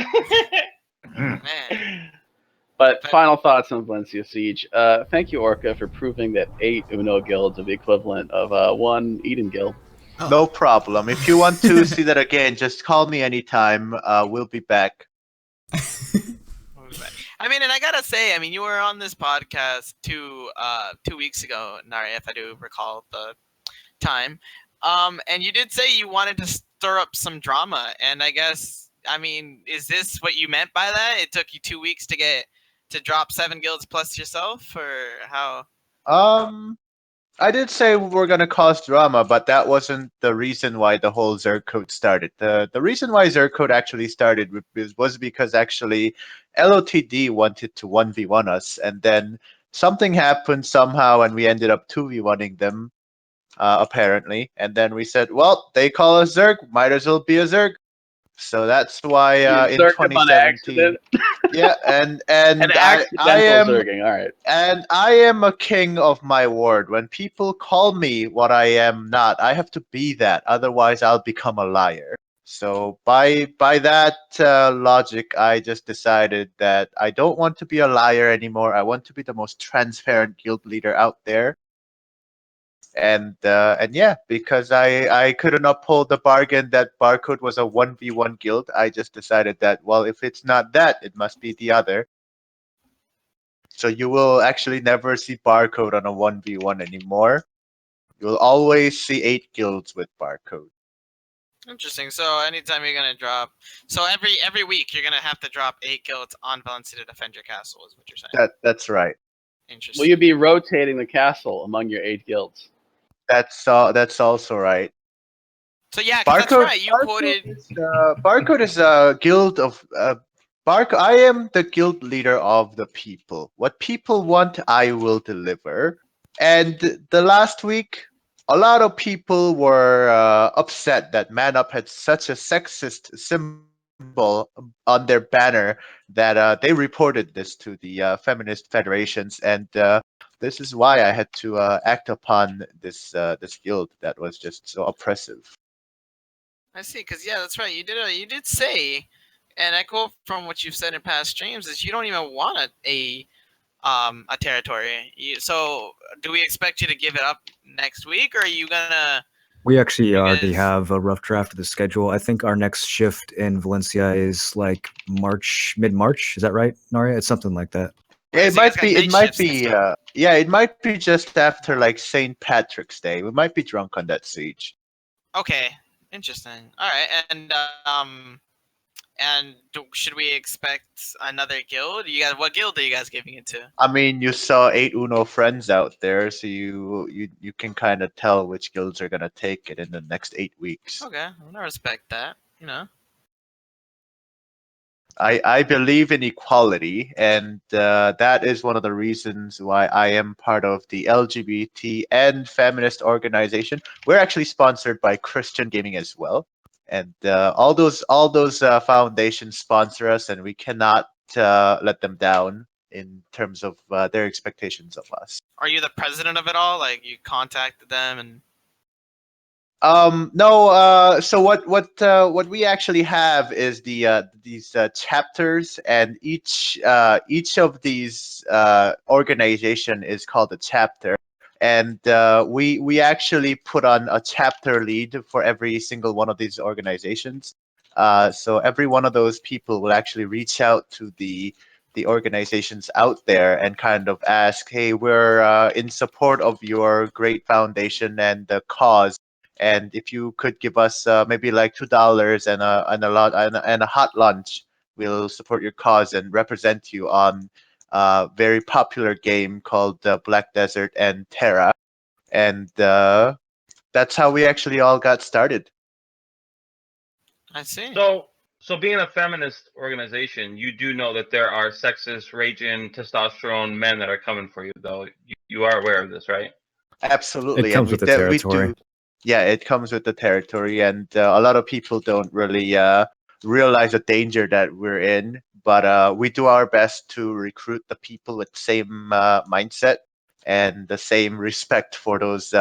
Man. But final thoughts on Valencia Siege. Thank you, Orca, for proving that 8 Uno guilds are the equivalent of 1 Eden guild. No problem. If you want to see that again, just call me anytime. We'll be back. I mean, and I gotta say, I mean, you were on this podcast 2 weeks ago, Nari, if I do recall the time. And you did say you wanted to stir up some drama, and I guess, I mean, is this what you meant by that? It took you 2 weeks to drop 7 guilds plus yourself, or how? I did say we're gonna cause drama, but that wasn't the reason why the whole Zerg code started. The reason why Zerg code actually started was because actually LOTD wanted to 1v1 us, and then something happened somehow, and we ended up 2v1ing them, apparently. And then we said, well, they call us Zerg, might as well be a Zerg. So that's why in 2017, yeah, and I am Zerging, all right. And I am a king of my word. When people call me what I am not, I have to be that. Otherwise, I'll become a liar. So by that logic, I just decided that I don't want to be a liar anymore. I want to be the most transparent guild leader out there. And yeah, because I couldn't uphold the bargain that Barcode was a 1v1 guild, I just decided that, well, if it's not that, it must be the other. So you will actually never see Barcode on a 1v1 anymore. You'll always see 8 guilds with Barcode. Interesting. So anytime you're gonna drop, so every week you're gonna have to drop 8 guilds on Valencia to defend your castle, is what you're saying. That's right. Interesting. Will you be rotating the castle among your 8 guilds? That's also right. So yeah, that's right. You quoted. Barcode is a guild of. I am the guild leader of the people. What people want, I will deliver. And the last week, a lot of people were upset that Man Up had such a sexist symbol on their banner that they reported this to the feminist federations, and this is why I had to act upon this guild that was just so oppressive. I see, because yeah, that's right. You did say, and I quote from what you've said in past streams, is you don't even want a territory. So do we expect you to give it up next week, or are you gonna? We actually already have a rough draft of the schedule. I think our next shift in Valencia is like mid-March. Is that right, Naria? It's something like that. Yeah, it might be. It might be just after like St. Patrick's Day. We might be drunk on that siege. Okay, interesting. All right, and should we expect another guild? What guild are you guys giving it to? I mean, you saw 8 Uno friends out there, so you can kind of tell which guilds are gonna take it in the next 8 weeks. Okay, I respect that. You know. I believe in equality, and that is one of the reasons why I am part of the LGBT and feminist organization. We're actually sponsored by Christian Gaming as well, and all those foundations sponsor us, and we cannot let them down in terms of their expectations of us. Are you the president of it all? Like you contacted them and? No. So what we actually have is these chapters, and each of these organization is called a chapter, and we actually put on a chapter lead for every single one of these organizations. So every one of those people will actually reach out to the organizations out there and kind of ask, hey, we're in support of your great foundation and the cause, and if you could give us maybe like $2 and a hot lunch, we'll support your cause and represent you on a very popular game called Black Desert and Terra, and that's how we actually all got started. I see. So being a feminist organization, you do know that there are sexist, raging, testosterone men that are coming for you, though. You are aware of this, right? Absolutely. It comes with the territory. Yeah, it comes with the territory, and a lot of people don't really realize the danger that we're in. But we do our best to recruit the people with the same mindset and the same respect for those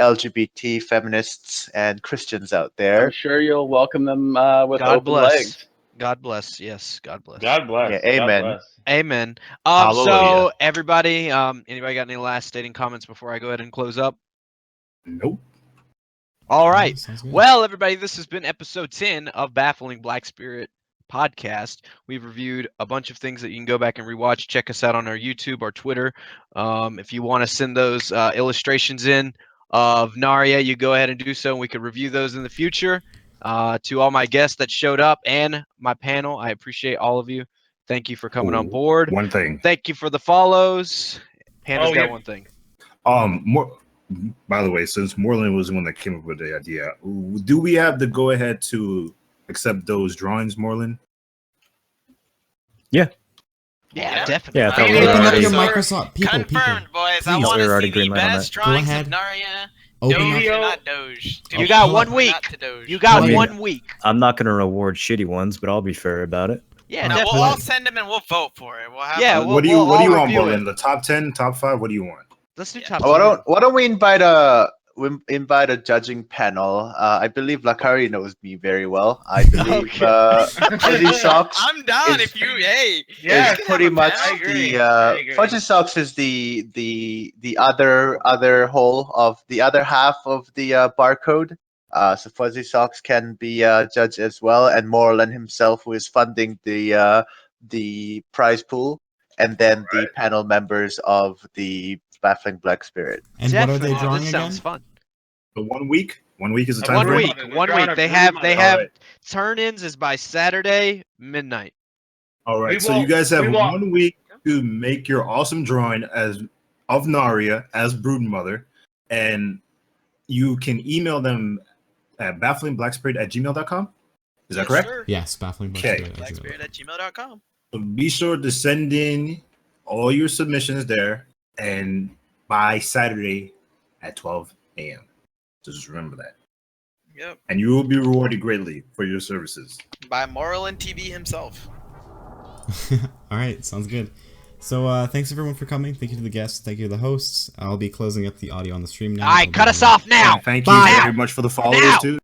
LGBT feminists and Christians out there. I'm sure you'll welcome them with God open bless. legs. God bless. Yes, God bless. God bless. Yeah, amen. God bless. Amen. Hallelujah. So everybody, anybody got any last stating comments before I go ahead and close up? Nope. All right. Sounds good. Well, everybody, this has been episode 10 of Baffling Black Spirit podcast. We've reviewed a bunch of things that you can go back and rewatch. Check us out on our YouTube, our Twitter. If you want to send those illustrations in of Narya, you go ahead and do so, and we could review those in the future. To all my guests that showed up and my panel, I appreciate all of you. Thank you for coming on board. One thing. Thank you for the follows. Panda's got one thing. By the way, since Moreland was the one that came up with the idea, do we have the go ahead to accept those drawings, Moreland? Yeah, definitely. Yeah, I thought Hey, we were open up already- your Microsoft. People. Confirmed, boys. I Please. want We were to already see green the light on best that. Go drawings ahead. of Narya. Open Doge up. or not Doge. You got 1 Not week. to Doge. You got I mean, 1 week. I'm not going to reward shitty ones, but I'll be fair about it. Yeah, No, definitely. we'll all send them and we'll vote for it. We'll have Yeah, them. What do you we'll want, review Moreland? it. The top 10, top 5? What do you want? Let's do top Why don't we invite a judging panel? I believe Lakari knows me very well. I believe Fuzzy Socks. I'm down is- if you. Hey. Yeah, is pretty much I agree. the I agree. Fuzzy Socks is the other whole of the other half of the barcode. So Fuzzy Socks can be judged as well, and Moreland himself, who is funding the prize pool, and then the panel members of the Baffling Black Spirit. And Definitely. what are they drawing This again? sounds fun. The 1 week? 1 week is the time 1 frame? week. We're 1 drawing week. a They group have on they it. have Alright. turn-ins is by Saturday midnight. All right, We so will- you guys have we will- 1 week to make your awesome drawing of Narya as Broodmother, and you can email them at bafflingblackspirit@gmail.com. Is that correct? Sir. Yes, baffling. Okay. Blackspirit@gmail.com. So be sure to send in all your submissions there, and by Saturday at 12 a.m. So just remember that. Yep. And you will be rewarded greatly for your services. By Moreland TV himself. All right, sounds good. So thanks everyone for coming. Thank you to the guests. Thank you to the hosts. I'll be closing up the audio on the stream now. All right, cut us off now. And thank Bye. you very much for the followers Now. too.